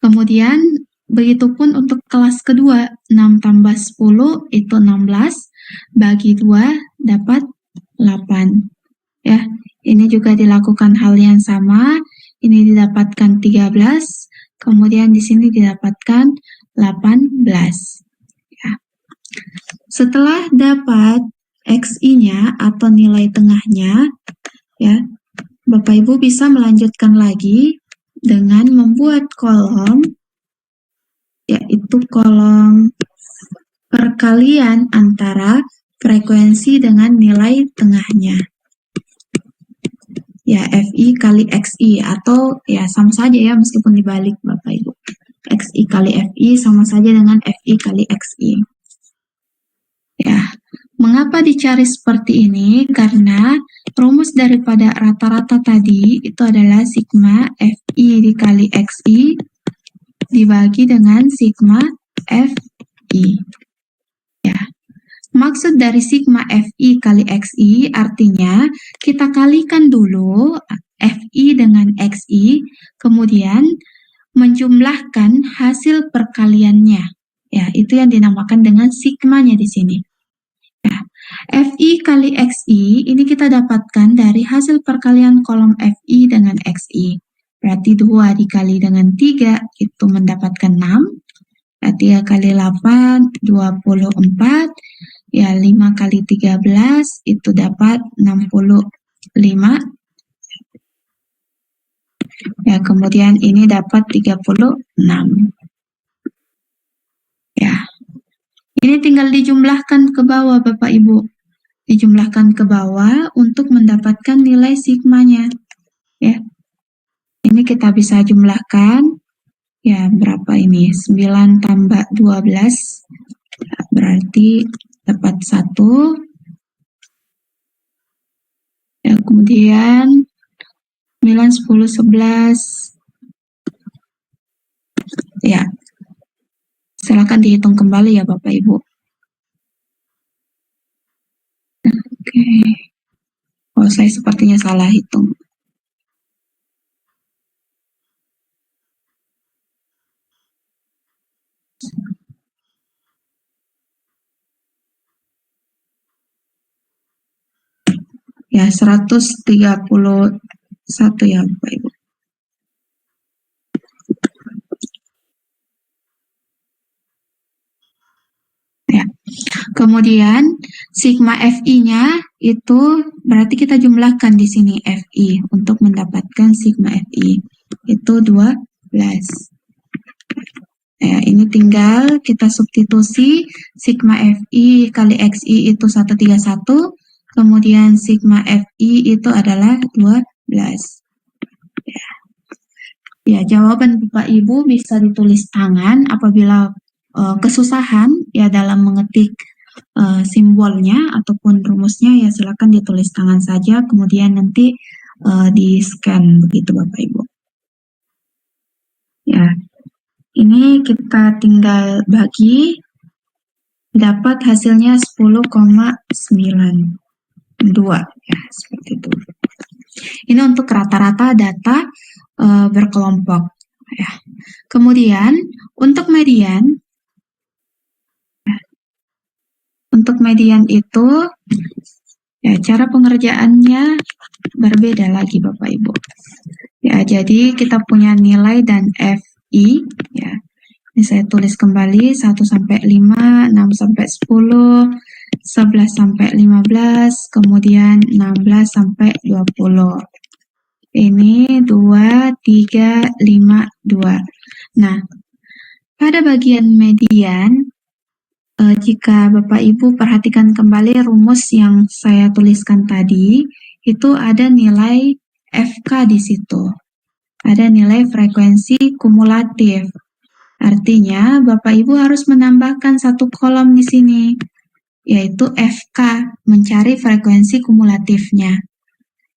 Kemudian, begitupun untuk kelas kedua, 6 tambah 10 itu 16, bagi 2 dapat 8. Ya, ini juga dilakukan hal yang sama. Ini didapatkan 13, kemudian di sini didapatkan 18. Ya. Setelah dapat XI-nya atau nilai tengahnya, ya, Bapak Ibu bisa melanjutkan lagi dengan membuat kolom, yaitu kolom perkalian antara frekuensi dengan nilai tengahnya. Ya, FI kali XI, atau ya sama saja ya meskipun dibalik Bapak Ibu. XI kali FI sama saja dengan FI kali XI. Ya, mengapa dicari seperti ini? Karena rumus daripada rata-rata tadi itu adalah sigma FI dikali XI dibagi dengan sigma FI. Ya. Maksud dari sigma FI kali XI artinya kita kalikan dulu FI dengan XI, kemudian menjumlahkan hasil perkaliannya. Ya, itu yang dinamakan dengan sigmanya di sini. Ya, FI kali XI ini kita dapatkan dari hasil perkalian kolom FI dengan XI. Berarti 2 dikali dengan 3 itu mendapatkan 6. 3 kali 8, 24. Ya, 5 kali 13 itu dapat 65. Ya, kemudian ini dapat 36. Ya. Ini tinggal dijumlahkan ke bawah Bapak Ibu. Dijumlahkan ke bawah untuk mendapatkan nilai sigmanya. Ya. Ini kita bisa jumlahkan. Ya, berapa ini? 9 tambah 12. Ya, berarti dapat 1. Ya, kemudian 9, 10, 11. Ya, silakan dihitung kembali ya Bapak Ibu. Oke. Oh, saya sepertinya salah hitung. Ya, 131 ya Bapak Ibu. Ya. Kemudian sigma FI-nya itu berarti kita jumlahkan di sini FI untuk mendapatkan sigma FI itu 12. Ya, ini tinggal kita substitusi sigma FI kali XI itu 131, kemudian sigma FI itu adalah 12. Ya. Ya, jawaban Bapak Ibu bisa ditulis tangan apabila kesusahan ya dalam mengetik simbolnya ataupun rumusnya, ya silakan ditulis tangan saja, kemudian nanti di scan begitu Bapak Ibu. Ya, ini kita tinggal bagi, dapat hasilnya 10,92 ya, seperti itu. Ini untuk rata-rata data berkelompok ya. Kemudian untuk median, itu ya cara pengerjaannya berbeda lagi Bapak Ibu. Ya, jadi kita punya nilai dan FI ya. Ini saya tulis kembali 1 sampai 5, 6 sampai 10, 11 sampai 15, kemudian 16 sampai 20. Ini 2, 3, 5, 2. Nah, pada bagian median, jika Bapak Ibu perhatikan kembali rumus yang saya tuliskan tadi, itu ada nilai FK di situ. Ada nilai frekuensi kumulatif. Artinya, Bapak Ibu harus menambahkan satu kolom di sini, yaitu FK, mencari frekuensi kumulatifnya.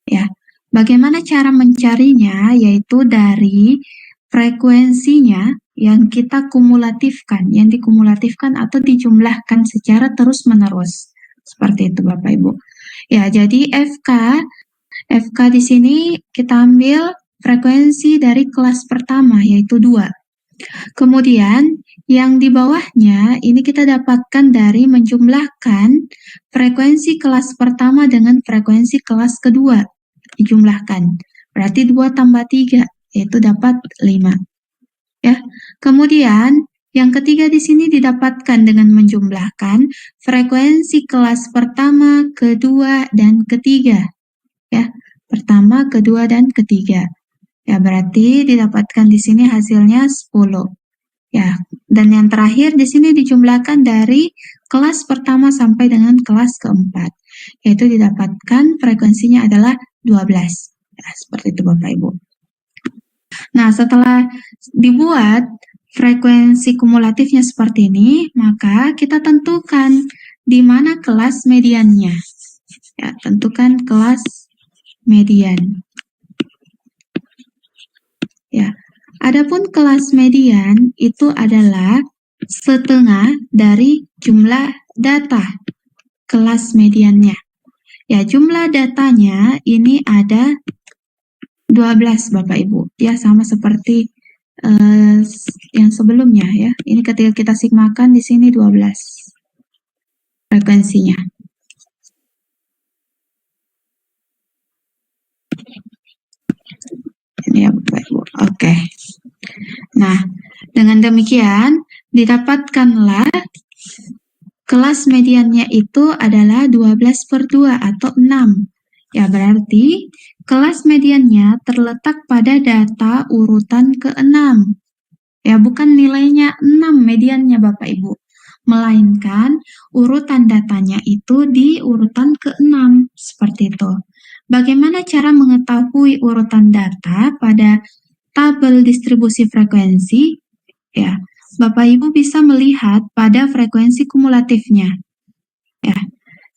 Ya, bagaimana cara mencarinya? Yaitu dari frekuensinya yang kita kumulatifkan, yang dikumulatifkan atau dijumlahkan secara terus-menerus. Seperti itu, Bapak Ibu. Ya, jadi FK di sini kita ambil frekuensi dari kelas pertama, yaitu 2. Kemudian, yang di bawahnya ini kita dapatkan dari menjumlahkan frekuensi kelas pertama dengan frekuensi kelas kedua. Dijumlahkan. Berarti 2 tambah 3, yaitu dapat 5. Ya. Kemudian, yang ketiga di sini didapatkan dengan menjumlahkan frekuensi kelas pertama, kedua, dan ketiga. Ya, pertama, kedua, dan ketiga. Ya, berarti didapatkan di sini hasilnya 10. Ya, dan yang terakhir di sini dijumlahkan dari kelas pertama sampai dengan kelas keempat, yaitu didapatkan frekuensinya adalah 12. Ya, seperti itu Bapak Ibu. Nah, setelah dibuat frekuensi kumulatifnya seperti ini, maka kita tentukan di mana kelas mediannya. Ya, tentukan kelas median. Ya, adapun kelas median itu adalah setengah dari jumlah data kelas mediannya. Ya, jumlah datanya ini ada 12 Bapak Ibu. Ya, sama seperti yang sebelumnya ya. Ini ketika kita sigmakan di sini 12 frekuensinya. Ini ya Bapak Ibu. Oke. Nah, dengan demikian didapatkanlah kelas mediannya itu adalah 12/2 atau 6. Ya, berarti kelas mediannya terletak pada data urutan ke-6. Ya, bukan nilainya 6 mediannya Bapak Ibu, melainkan urutan datanya itu di urutan ke-6, seperti itu. Bagaimana cara mengetahui urutan data pada tabel distribusi frekuensi? Ya, Bapak Ibu bisa melihat pada frekuensi kumulatifnya. Ya,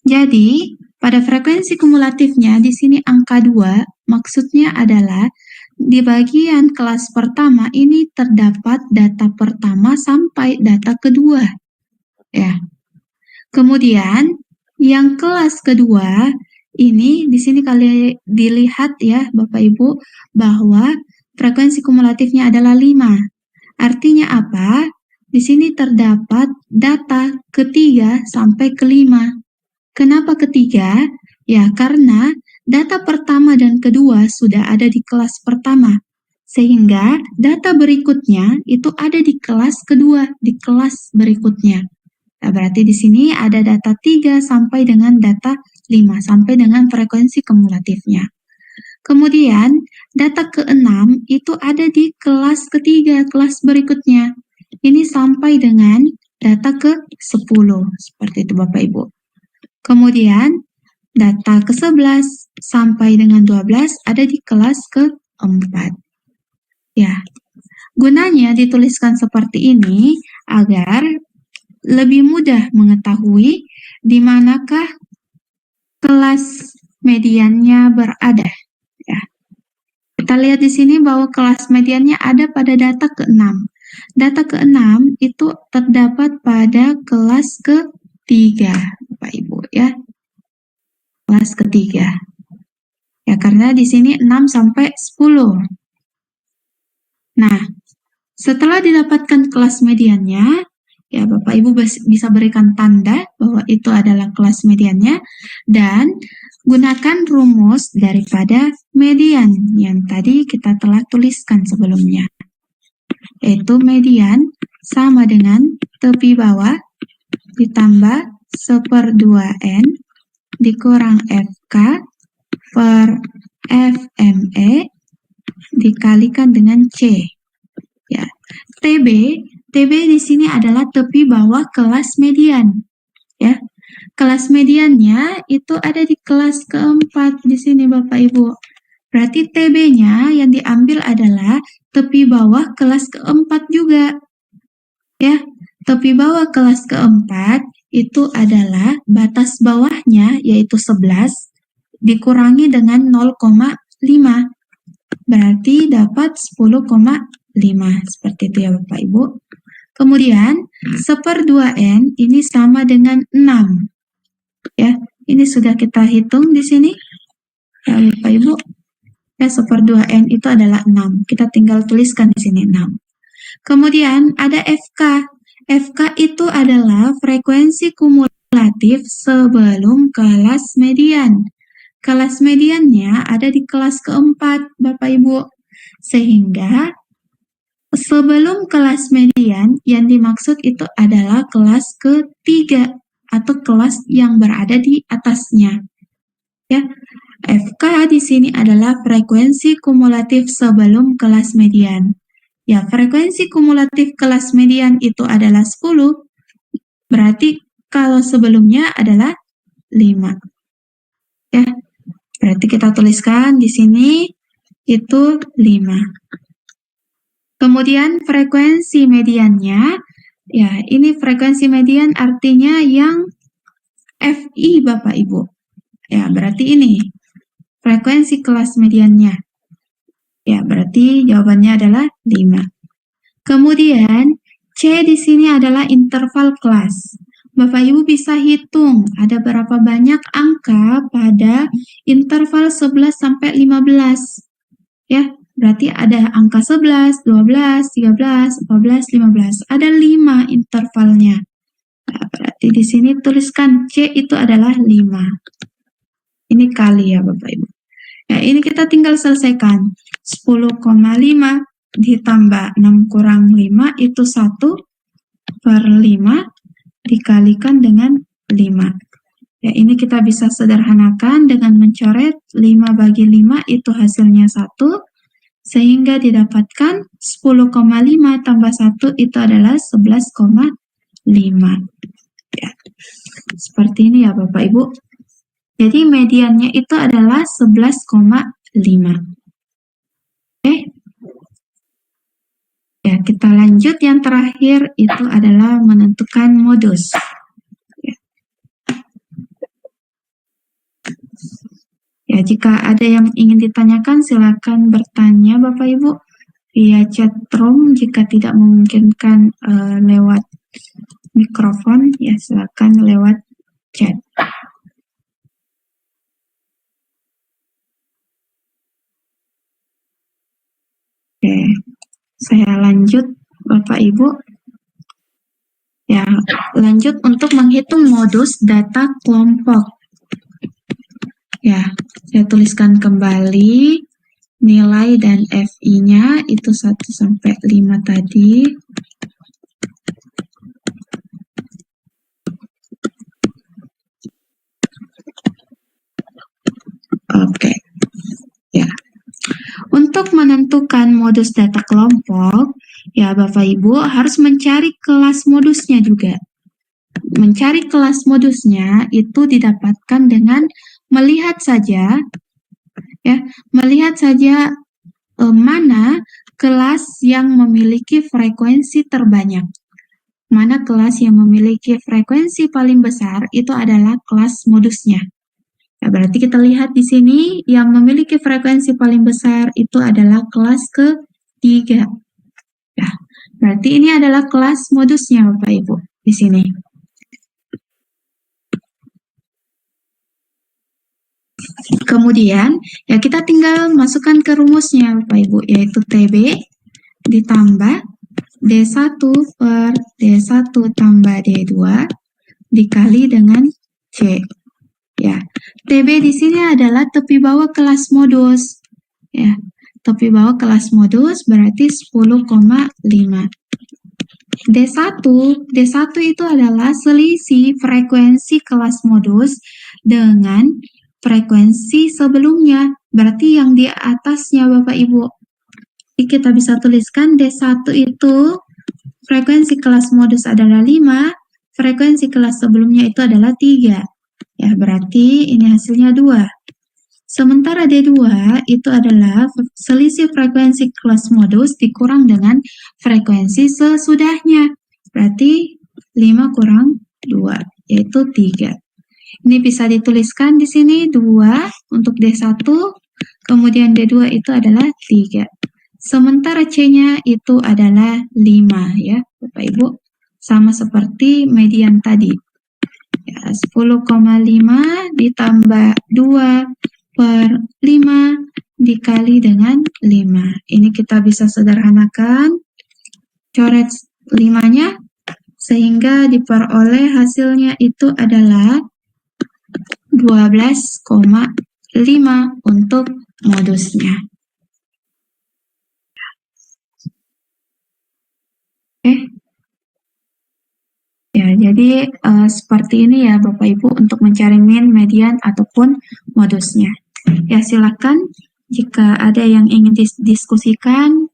jadi pada frekuensi kumulatifnya di sini angka 2 maksudnya adalah di bagian kelas pertama ini terdapat data pertama sampai data kedua. Ya. Kemudian yang kelas kedua ini di sini kali dilihat ya Bapak Ibu bahwa frekuensi kumulatifnya adalah 5. Artinya apa? Di sini terdapat data ketiga sampai kelima. Kenapa ketiga? Ya, karena data pertama dan kedua sudah ada di kelas pertama, sehingga data berikutnya itu ada di kelas kedua, di kelas berikutnya. Nah, berarti di sini ada data 3 sampai dengan data 5, sampai dengan frekuensi kumulatifnya. Kemudian, data ke-6 itu ada di kelas ketiga, kelas berikutnya. Ini sampai dengan data ke-10, seperti itu Bapak Ibu. Kemudian, data ke-11 sampai dengan 12 ada di kelas ke-4. Ya, gunanya dituliskan seperti ini agar lebih mudah mengetahui di manakah kelas mediannya berada. Ya. Kita lihat di sini bahwa kelas mediannya ada pada data ke-6. Data ke-6 itu terdapat pada kelas ke-3, Bapak Ibu ya. Kelas ketiga. Ya, karena di sini 6 sampai 10. Nah, setelah didapatkan kelas mediannya, ya Bapak Ibu bisa berikan tanda bahwa itu adalah kelas mediannya dan gunakan rumus daripada median yang tadi kita telah tuliskan sebelumnya. Yaitu median sama dengan tepi bawah ditambah 1/2N dikurang FK per FME dikalikan dengan C. Ya. TB di sini adalah tepi bawah kelas median. Ya. kelas mediannya itu ada di kelas keempat di sini Bapak Ibu. Berarti TB-nya yang diambil adalah tepi bawah kelas keempat juga. Ya, tepi bawah kelas keempat itu adalah batas bawahnya yaitu 11 dikurangi dengan 0,5. Berarti dapat 10,5. Seperti itu ya Bapak Ibu. Kemudian, 1/2N ini sama dengan 6. Ya, ini sudah kita hitung di sini. Ya Bapak Ibu. Ya, 1/2N itu adalah 6. Kita tinggal tuliskan di sini 6. Kemudian ada FK. FK itu adalah frekuensi kumulatif sebelum kelas median. Kelas mediannya ada di kelas keempat, Bapak Ibu. Sehingga sebelum kelas median yang dimaksud itu adalah kelas ketiga atau kelas yang berada di atasnya. Ya, FK di sini adalah frekuensi kumulatif sebelum kelas median. Ya, frekuensi kumulatif kelas median itu adalah 10. Berarti kalau sebelumnya adalah 5. Ya, berarti kita tuliskan di sini itu 5. Kemudian frekuensi mediannya, ya ini frekuensi median artinya yang FI Bapak Ibu. Ya, berarti ini frekuensi kelas mediannya. Ya, berarti jawabannya adalah 5. Kemudian C di sini adalah interval kelas. Bapak Ibu bisa hitung ada berapa banyak angka pada interval 11 sampai 15. Ya, berarti ada angka 11, 12, 13, 14, 15. Ada 5 intervalnya. Nah, berarti di sini tuliskan C itu adalah 5. Ini kali ya Bapak Ibu. Ya, ini kita tinggal selesaikan. 10,5 ditambah 6 kurang 5 itu 1/5 dikalikan dengan 5. Ya, ini kita bisa sederhanakan dengan mencoret 5 bagi 5 itu hasilnya 1. Sehingga didapatkan 10,5 tambah 1 itu adalah 11,5. Ya, seperti ini ya Bapak Ibu. Jadi mediannya itu adalah 11,5. Oke. Ya, kita lanjut yang terakhir itu adalah menentukan modus. Ya, jika ada yang ingin ditanyakan silakan bertanya Bapak Ibu via chat room. Jika tidak memungkinkan lewat mikrofon, ya silakan lewat chat. Oke, saya lanjut Bapak Ibu. Ya, lanjut untuk menghitung modus data kelompok. Ya, saya tuliskan kembali nilai dan FI-nya itu 1 sampai 5 tadi. Oke. Ya. Untuk menentukan modus data kelompok, ya Bapak Ibu harus mencari kelas modusnya juga. Mencari kelas modusnya itu didapatkan dengan melihat saja mana kelas yang memiliki frekuensi terbanyak. Mana kelas yang memiliki frekuensi paling besar itu adalah kelas modusnya. Ya, berarti kita lihat di sini yang memiliki frekuensi paling besar itu adalah kelas ketiga. Ya, berarti ini adalah kelas modusnya Bapak Ibu di sini. Kemudian, ya kita tinggal masukkan ke rumusnya Bapak Ibu, yaitu TB ditambah D1 per D1 tambah D2 dikali dengan C. Ya, TB di sini adalah tepi bawah kelas modus. Ya, tepi bawah kelas modus berarti 10,5. D1 itu adalah selisih frekuensi kelas modus dengan frekuensi sebelumnya, berarti yang di atasnya Bapak Ibu. Jadi kita bisa tuliskan D1 itu frekuensi kelas modus adalah 5, frekuensi kelas sebelumnya itu adalah 3. Ya, berarti ini hasilnya 2. Sementara D2 itu adalah selisih frekuensi kelas modus dikurang dengan frekuensi sesudahnya. Berarti 5 kurang 2, yaitu 3. Ini bisa dituliskan di sini 2 untuk D1, kemudian D2 itu adalah 3. Sementara C-nya itu adalah 5 ya, Bapak Ibu. Sama seperti median tadi. Ya, 10,5 ditambah 2 per 5 dikali dengan 5. Ini kita bisa sederhanakan. Coret 5-nya sehingga diperoleh hasilnya itu adalah 12,5 untuk modusnya. Oke. Ya, jadi seperti ini ya Bapak Ibu untuk mencari min, median, ataupun modusnya. Ya, silakan jika ada yang ingin didiskusikan,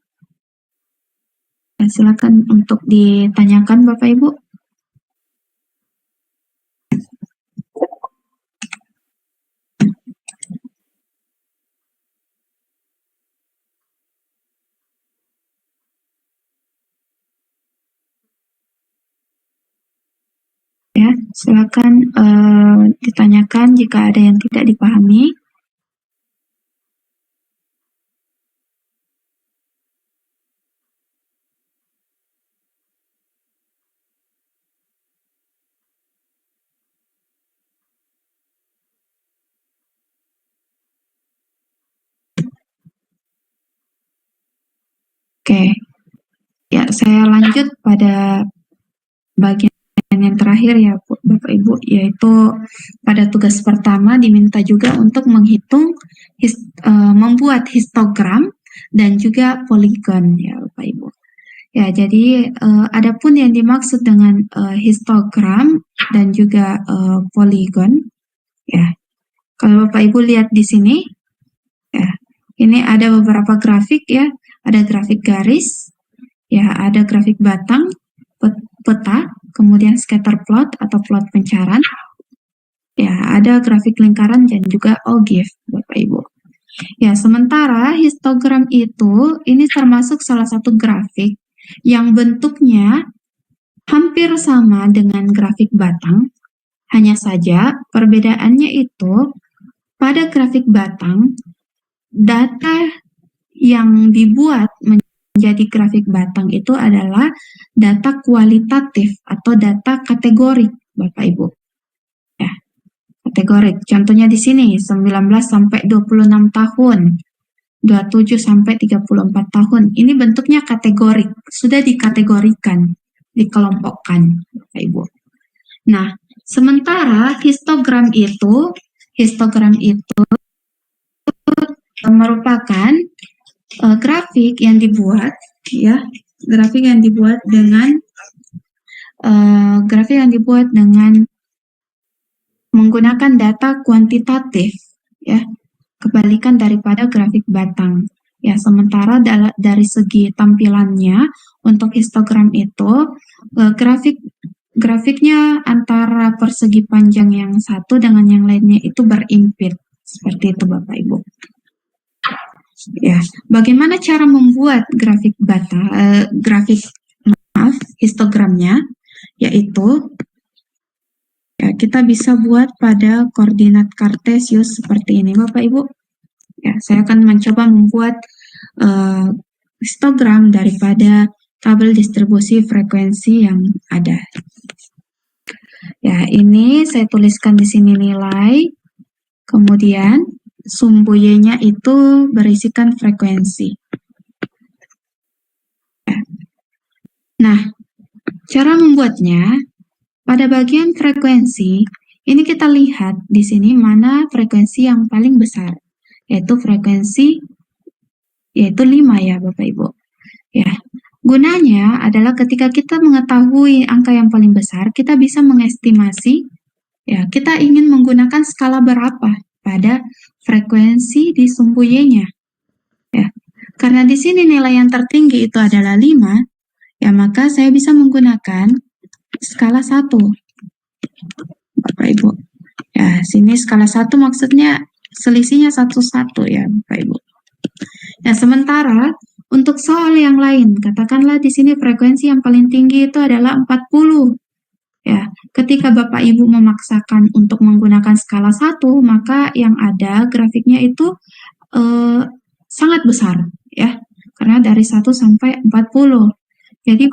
ya, silakan untuk ditanyakan Bapak Ibu. Ya, silakan ditanyakan jika ada yang tidak dipahami. Oke, ya saya lanjut pada bagian yang terakhir ya Bapak Ibu, yaitu pada tugas pertama diminta juga untuk menghitung membuat histogram dan juga poligon ya Bapak Ibu. Ya, jadi adapun yang dimaksud dengan histogram dan juga poligon, ya. Kalau Bapak Ibu lihat di sini, ya, ini ada beberapa grafik ya, ada grafik garis, ya, ada grafik batang, peta, kemudian scatter plot atau plot pencaran, ya, ada grafik lingkaran dan juga ogive, Bapak Ibu. Ya, sementara histogram itu ini termasuk salah satu grafik yang bentuknya hampir sama dengan grafik batang, hanya saja perbedaannya itu pada grafik batang, data yang dibuat menjadi grafik batang itu adalah data kualitatif atau data kategorik, Bapak Ibu. Ya, kategorik. Contohnya di sini 19 sampai 26 tahun. 27 sampai 34 tahun. Ini bentuknya kategorik, sudah dikategorikan, dikelompokkan, Bapak Ibu. Nah, sementara histogram itu merupakan grafik yang dibuat ya, grafik yang dibuat dengan menggunakan data kuantitatif ya, kebalikan daripada grafik batang. Ya, sementara dari segi tampilannya untuk histogram itu grafiknya antara persegi panjang yang satu dengan yang lainnya itu berimpit. Seperti itu Bapak Ibu. Ya, bagaimana cara membuat histogramnya? Yaitu ya, kita bisa buat pada koordinat kartesius seperti ini Bapak Ibu. Ya, saya akan mencoba membuat histogram daripada tabel distribusi frekuensi yang ada. Ya, ini saya tuliskan di sini nilai, kemudian sumbu Y-nya itu berisikan frekuensi. Ya. Nah, cara membuatnya, pada bagian frekuensi, ini kita lihat di sini mana frekuensi yang paling besar, yaitu 5 ya Bapak Ibu. Ya, gunanya adalah ketika kita mengetahui angka yang paling besar, kita bisa mengestimasi, ya, kita ingin menggunakan skala berapa pada frekuensi di sumbu Y-nya. Ya, karena di sini nilai yang tertinggi itu adalah 5, ya maka saya bisa menggunakan skala 1, Bapak Ibu. Ya, sini skala 1 maksudnya selisihnya 1-1 ya, Bapak Ibu. Nah, sementara untuk soal yang lain, katakanlah di sini frekuensi yang paling tinggi itu adalah 40. Ya, ketika Bapak Ibu memaksakan untuk menggunakan skala 1, maka yang ada grafiknya itu eh, sangat besar ya. Karena dari 1 sampai 40. Jadi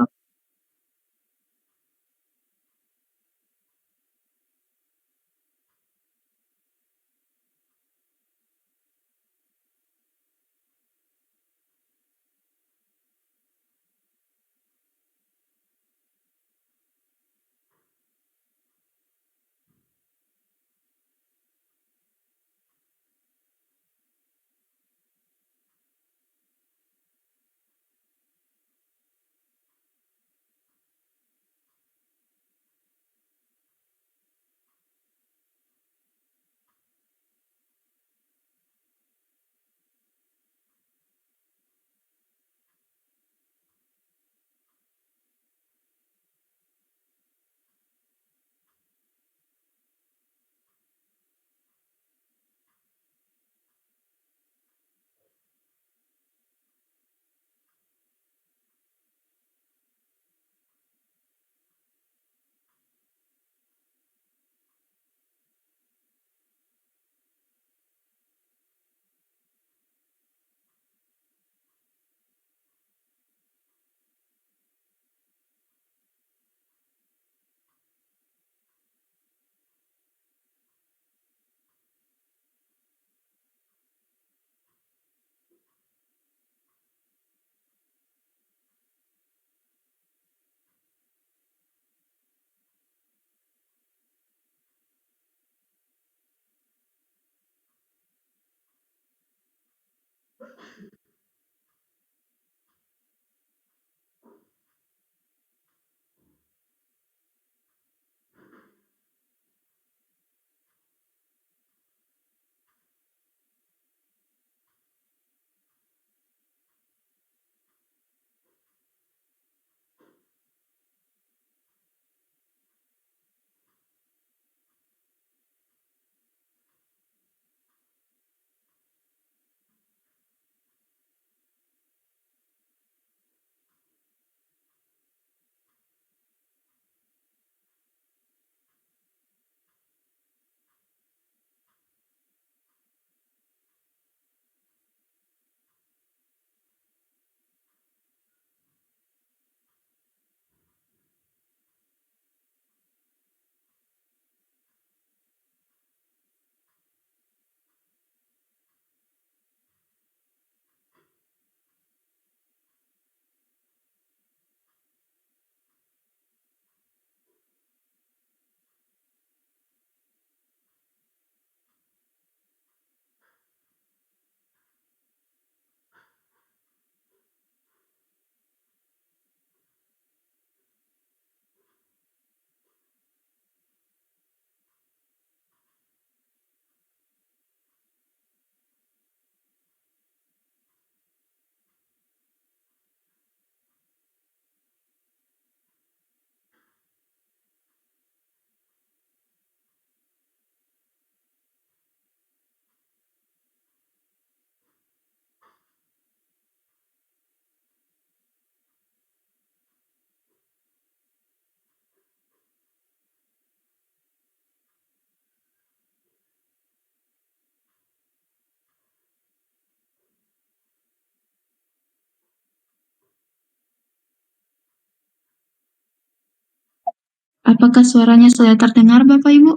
apakah suaranya sudah terdengar Bapak Ibu?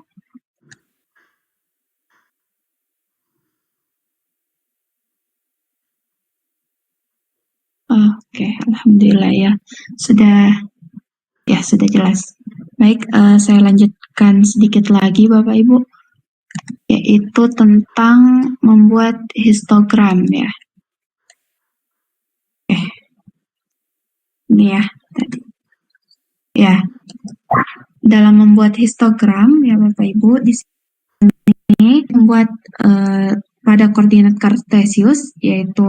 Oke, alhamdulillah ya. Sudah sudah jelas. Baik, saya lanjutkan sedikit lagi Bapak Ibu, yaitu tentang membuat histogram ya. Ini ya. Ya, dalam membuat histogram ya Bapak Ibu, di sini membuat pada koordinat kartesius, yaitu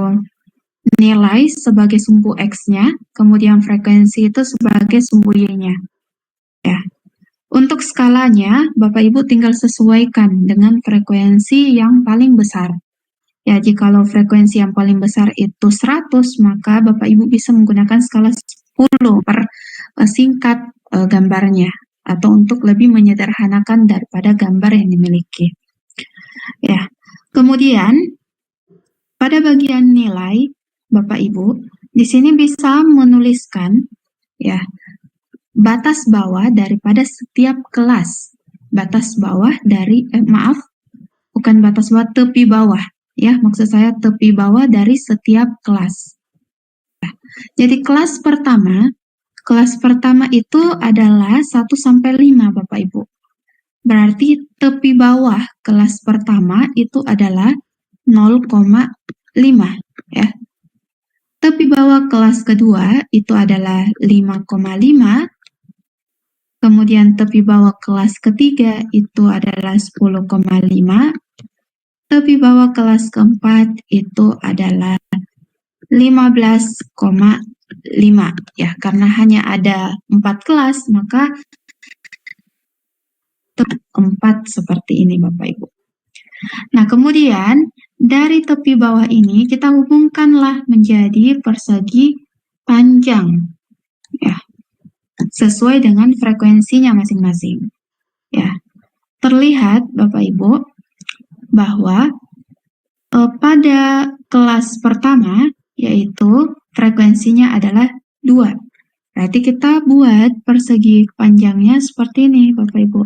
nilai sebagai sumbu X-nya, kemudian frekuensi itu sebagai sumbu Y-nya. Ya. Untuk skalanya, Bapak Ibu tinggal sesuaikan dengan frekuensi yang paling besar. Ya, jikalau frekuensi yang paling besar itu 100, maka Bapak Ibu bisa menggunakan skala 10 per singkat gambarnya, atau untuk lebih menyederhanakan daripada gambar yang dimiliki. Ya, kemudian pada bagian nilai, Bapak Ibu, di sini bisa menuliskan ya batas bawah daripada setiap kelas. Batas bawah dari bukan batas bawah, tepi bawah. Ya, maksud saya tepi bawah dari setiap kelas. Jadi kelas pertama itu adalah 1 sampai 5, Bapak Ibu. Berarti tepi bawah kelas pertama itu adalah 0,5 ya. Tepi bawah kelas kedua itu adalah 5,5. Kemudian tepi bawah kelas ketiga itu adalah 10,5. Tepi bawah kelas keempat itu adalah 15,5 ya, karena hanya ada 4 kelas, maka 4 seperti ini Bapak Ibu. Nah, kemudian dari tepi bawah ini kita hubungkanlah menjadi persegi panjang ya, sesuai dengan frekuensinya masing-masing. Ya, terlihat Bapak Ibu bahwa pada kelas pertama yaitu frekuensinya adalah 2. Berarti kita buat persegi panjangnya seperti ini Bapak Ibu.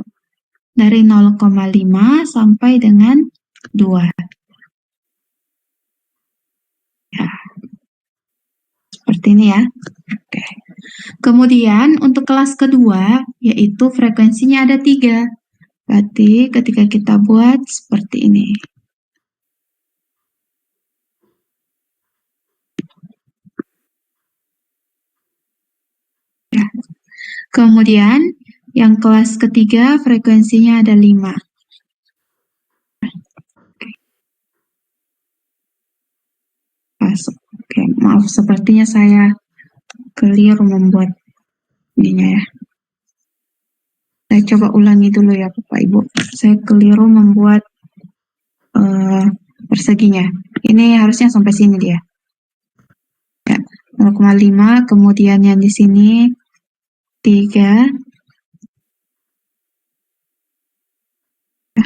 Dari 0,5 sampai dengan 2. Ya, seperti ini ya. Oke. Kemudian untuk kelas kedua, yaitu frekuensinya ada 3. Berarti ketika kita buat seperti ini. Ya. Kemudian yang kelas ketiga frekuensinya ada 5. Oke, maaf sepertinya saya keliru membuat ininya ya. Saya coba ulangi dulu ya Bapak Ibu. Saya keliru membuat perseginya. Ini harusnya sampai sini dia. Ya, 0,5, kemudian yang di sini 3. Ya.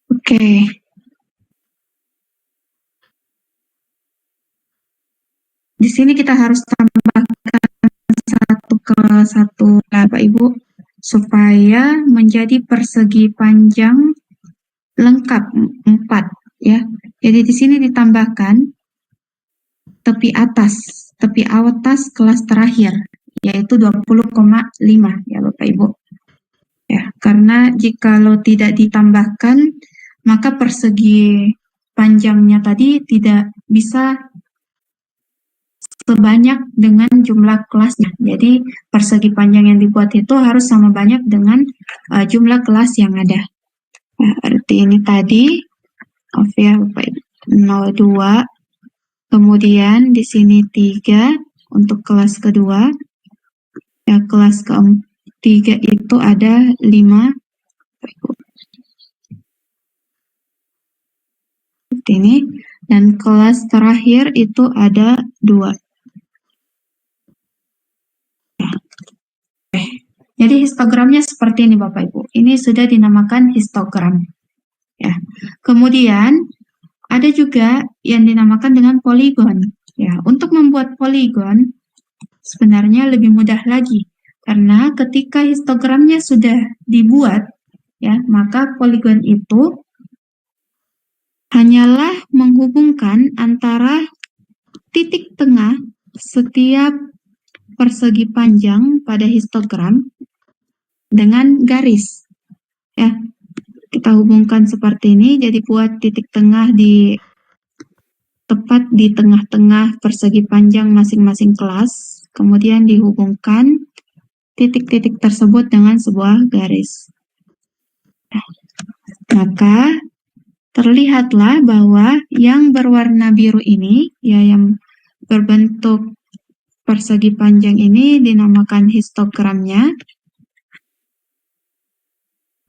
Oke. Di sini kita harus tambahkan 1 ke 1 Bapak Ibu supaya menjadi persegi panjang lengkap 4 ya. Jadi di sini ditambahkan tepi atas kelas terakhir yaitu 20,5 ya Bapak Ibu. Ya, karena jikalau tidak ditambahkan maka persegi panjangnya tadi tidak bisa sebanyak dengan jumlah kelasnya. Jadi persegi panjang yang dibuat itu harus sama banyak dengan jumlah kelas yang ada. Nah, arti ini tadi, maaf ya Bapak Ibu, 02, kemudian di sini 3 untuk kelas kedua, ya kelas ketiga itu ada 5, seperti ini, dan kelas terakhir itu ada 2. Jadi histogramnya seperti ini Bapak Ibu. Ini sudah dinamakan histogram. Ya. Kemudian ada juga yang dinamakan dengan poligon. Ya, untuk membuat poligon sebenarnya lebih mudah lagi karena ketika histogramnya sudah dibuat, ya, maka poligon itu hanyalah menghubungkan antara titik tengah setiap persegi panjang pada histogram dengan garis. Ya, kita hubungkan seperti ini, jadi buat titik tengah tepat di tengah-tengah persegi panjang masing-masing kelas, kemudian dihubungkan titik-titik tersebut dengan sebuah garis. Maka terlihatlah bahwa yang berwarna biru ini, ya yang berbentuk persegi panjang ini dinamakan histogramnya.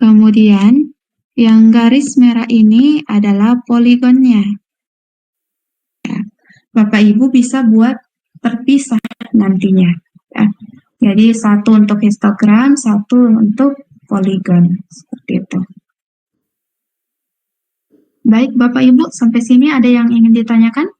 Kemudian yang garis merah ini adalah poligonnya. Bapak Ibu bisa buat terpisah nantinya. Ya. Jadi satu untuk histogram, satu untuk poligon. Seperti itu. Baik Bapak Ibu, sampai sini ada yang ingin ditanyakan?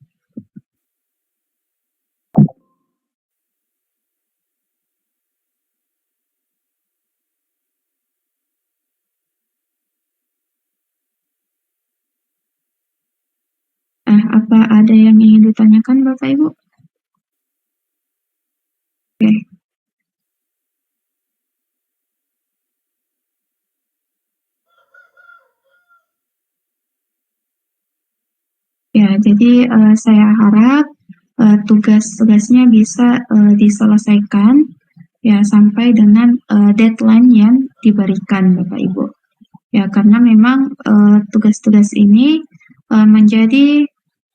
Apa ada yang ingin ditanyakan Bapak Ibu? Oke. Ya, jadi saya harap tugas-tugasnya bisa diselesaikan ya sampai dengan deadline yang diberikan Bapak Ibu. Ya, karena memang tugas-tugas ini menjadi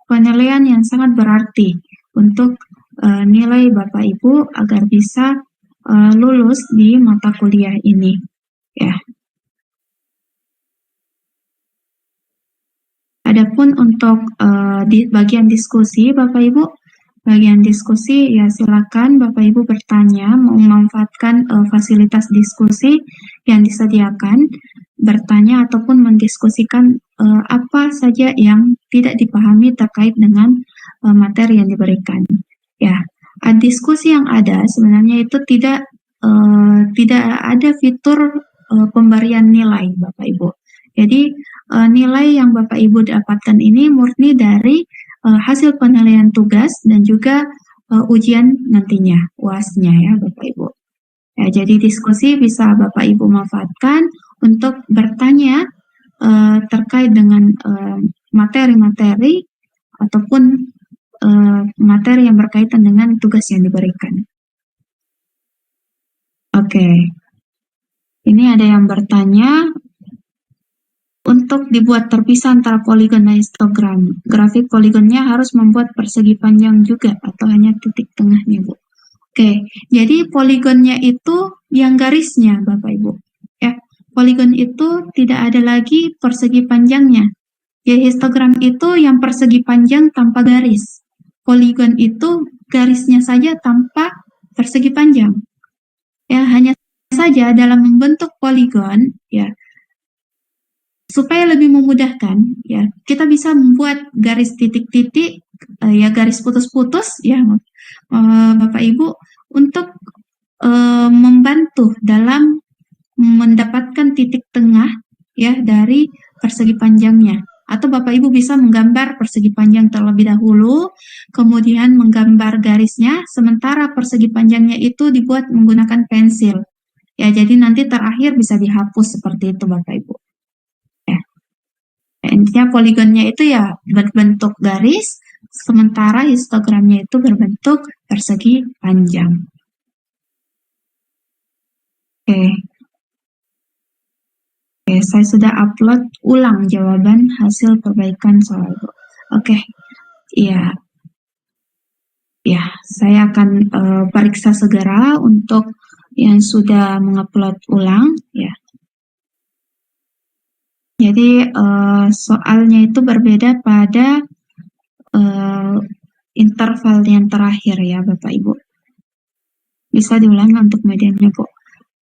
penilaian yang sangat berarti untuk nilai Bapak Ibu agar bisa lulus di mata kuliah ini. Ya. Adapun untuk di bagian diskusi, Bapak Ibu, bagian diskusi ya silakan Bapak Ibu bertanya, memanfaatkan fasilitas diskusi yang disediakan, bertanya ataupun mendiskusikan apa saja yang tidak dipahami terkait dengan materi yang diberikan. Ya, diskusi yang ada sebenarnya itu tidak ada fitur pemberian nilai, Bapak Ibu. Jadi nilai yang Bapak Ibu dapatkan ini murni dari hasil penilaian tugas dan juga ujian nantinya, UAS-nya ya Bapak Ibu. Ya, jadi diskusi bisa Bapak Ibu manfaatkan untuk bertanya terkait dengan materi-materi ataupun materi yang berkaitan dengan tugas yang diberikan. Oke, ini ada yang bertanya, untuk dibuat terpisah antara poligon dan histogram, grafik poligonnya harus membuat persegi panjang juga atau hanya titik tengahnya, Bu? Oke, jadi poligonnya itu yang garisnya, Bapak Ibu. Ya, poligon itu tidak ada lagi persegi panjangnya. Ya, histogram itu yang persegi panjang tanpa garis. Poligon itu garisnya saja tanpa persegi panjang. Ya, hanya saja dalam membentuk poligon, ya, supaya lebih memudahkan, ya, kita bisa membuat garis titik-titik, ya garis putus-putus, ya, Bapak Ibu, untuk membantu dalam mendapatkan titik tengah, ya, dari persegi panjangnya. Atau Bapak Ibu bisa menggambar persegi panjang terlebih dahulu, kemudian menggambar garisnya, sementara persegi panjangnya itu dibuat menggunakan pensil. Ya, jadi nanti terakhir bisa dihapus seperti itu Bapak Ibu. Ya. Intinya poligonnya itu ya berbentuk garis, sementara histogramnya itu berbentuk persegi panjang. Oke. Oke, saya sudah upload ulang jawaban hasil perbaikan soal itu. Oke, iya. Ya, saya akan periksa segera untuk yang sudah mengupload ulang, ya. Jadi soalnya itu berbeda pada interval yang terakhir ya, Bapak Ibu. Bisa diulang untuk mediannya, Bu.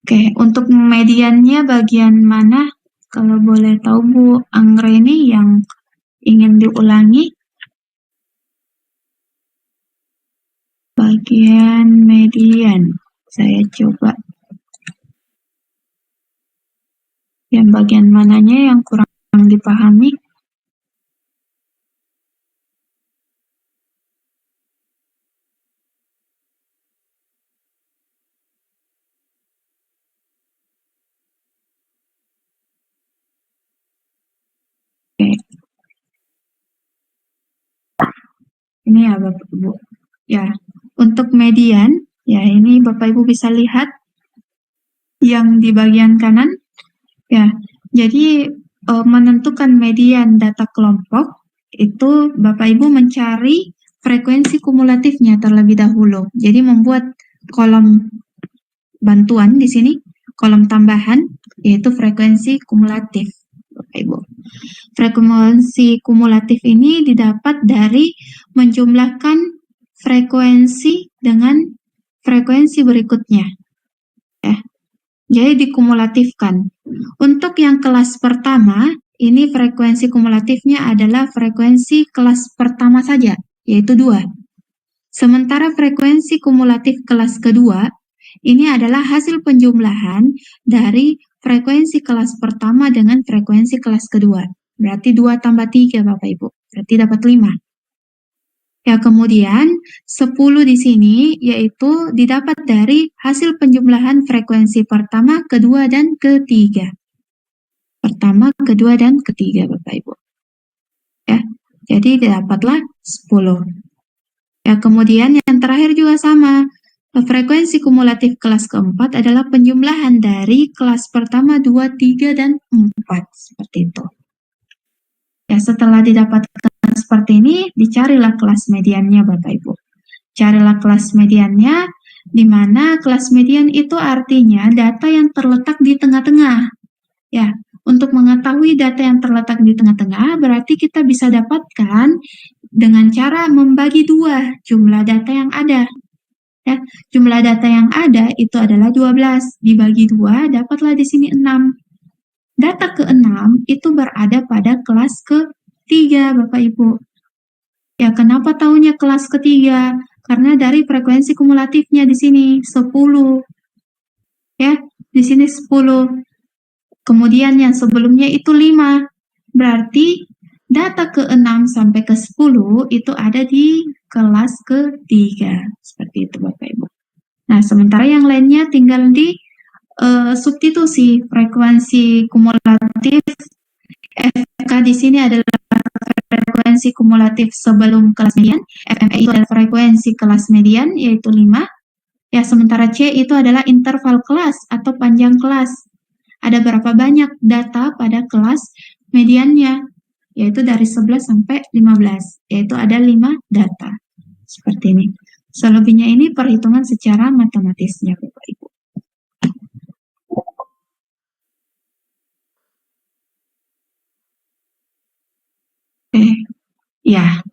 Oke, untuk mediannya bagian mana? Kalau boleh tahu Bu Anggreni yang ingin diulangi? Bagian median. Saya coba. Yang bagian mananya yang kurang dipahami? Oke. Ini ya Bapak Ibu. Ya, untuk median, ya ini Bapak Ibu bisa lihat yang di bagian kanan. Ya, jadi menentukan median data kelompok, itu Bapak Ibu mencari frekuensi kumulatifnya terlebih dahulu. Jadi membuat kolom bantuan di sini, kolom tambahan, yaitu frekuensi kumulatif, Bapak Ibu. Frekuensi kumulatif ini didapat dari menjumlahkan frekuensi dengan frekuensi berikutnya. Ya. Jadi dikumulatifkan. Untuk yang kelas pertama, ini frekuensi kumulatifnya adalah frekuensi kelas pertama saja, yaitu 2. Sementara frekuensi kumulatif kelas kedua, ini adalah hasil penjumlahan dari frekuensi kelas pertama dengan frekuensi kelas kedua. Berarti 2 tambah 3, Bapak Ibu. Berarti dapat 5. Ya, kemudian 10 di sini yaitu didapat dari hasil penjumlahan frekuensi pertama, kedua, dan ketiga. Pertama, kedua, dan ketiga, Bapak Ibu. Ya, jadi didapatlah 10. Ya, kemudian yang terakhir juga sama. Frekuensi kumulatif kelas keempat adalah penjumlahan dari kelas pertama, 2, 3, dan 4. Seperti itu. Ya, setelah didapatkan seperti ini, dicarilah kelas mediannya, Bapak Ibu. Carilah kelas mediannya, di mana kelas median itu artinya data yang terletak di tengah-tengah. Ya, untuk mengetahui data yang terletak di tengah-tengah, berarti kita bisa dapatkan dengan cara membagi 2 jumlah data yang ada. Ya, jumlah data yang ada itu adalah 12. Dibagi 2, dapatlah di sini 6. Data ke-6 itu berada pada kelas ke-3, Bapak Ibu. Ya, kenapa tahunya kelas ke-3? Karena dari frekuensi kumulatifnya di sini 10. Ya, di sini 10. Kemudian yang sebelumnya itu 5. Berarti data ke-6 sampai ke-10 itu ada di kelas ke-3. Seperti itu, Bapak Ibu. Nah, sementara yang lainnya tinggal di substitusi frekuensi kumulatif. FK di sini adalah frekuensi kumulatif sebelum kelas median. FME itu adalah frekuensi kelas median, yaitu 5. Ya, sementara C itu adalah interval kelas atau panjang kelas. Ada berapa banyak data pada kelas mediannya, yaitu dari 11 sampai 15, yaitu ada 5 data. Seperti ini. Selebihnya ini perhitungan secara matematisnya, Bapak Ibu. Ya,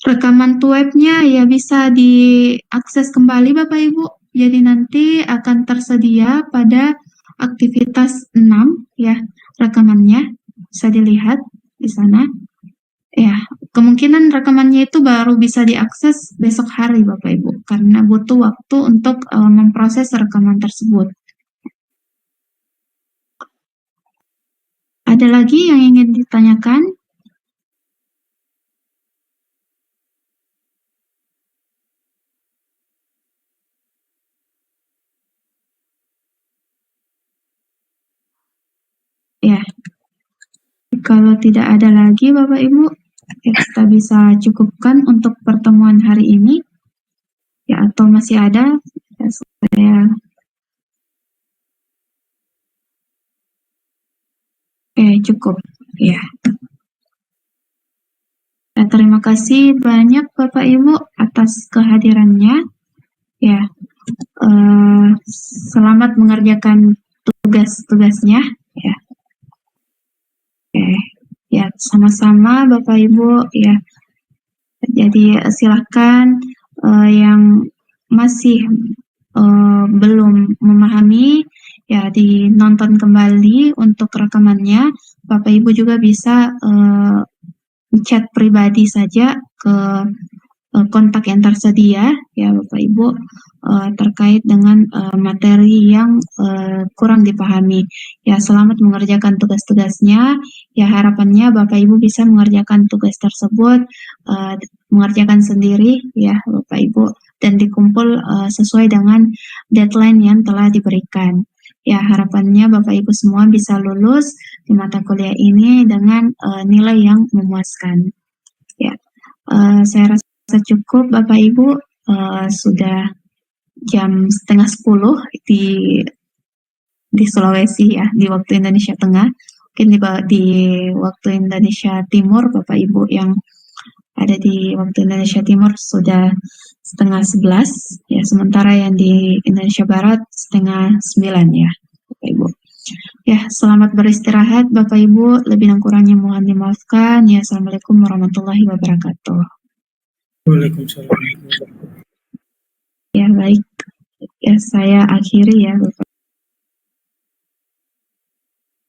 rekaman webnya ya bisa diakses kembali Bapak Ibu. Jadi nanti akan tersedia pada aktivitas 6 ya, rekamannya bisa dilihat di sana. Ya, kemungkinan rekamannya itu baru bisa diakses besok hari Bapak Ibu karena butuh waktu untuk memproses rekaman tersebut. Ada lagi yang ingin ditanyakan? Ya, kalau tidak ada lagi Bapak Ibu, ya kita bisa cukupkan untuk pertemuan hari ini. Ya, atau masih ada? Ya, saya cukup. Ya. Ya, terima kasih banyak Bapak Ibu atas kehadirannya. Ya, selamat mengerjakan tugas-tugasnya. Ya. Ya, sama-sama Bapak Ibu. Ya, jadi silakan yang masih belum memahami, ya dinonton kembali untuk rekamannya. Bapak Ibu juga bisa chat pribadi saja ke kontak yang tersedia, ya Bapak Ibu, terkait dengan materi yang kurang dipahami. Ya, selamat mengerjakan tugas-tugasnya. Ya, harapannya Bapak Ibu bisa mengerjakan tugas tersebut, mengerjakan sendiri, ya Bapak Ibu, dan dikumpul sesuai dengan deadline yang telah diberikan. Ya, harapannya Bapak Ibu semua bisa lulus di mata kuliah ini dengan nilai yang memuaskan. Ya, saya rasa cukup Bapak Ibu, sudah jam 9:30 di Sulawesi ya, di waktu Indonesia Tengah. mungkin di waktu Indonesia Timur, Bapak Ibu yang ada di waktu Indonesia Timur sudah setengah 11, ya, sementara yang di Indonesia Barat setengah 9 ya, Bapak Ibu. Ya, selamat beristirahat Bapak Ibu, lebih dan kurangnya mohon dimaafkan. Ya, Assalamualaikum warahmatullahi wabarakatuh. Waalaikumsalam. Ya, baik. Ya, saya akhiri ya Bapak.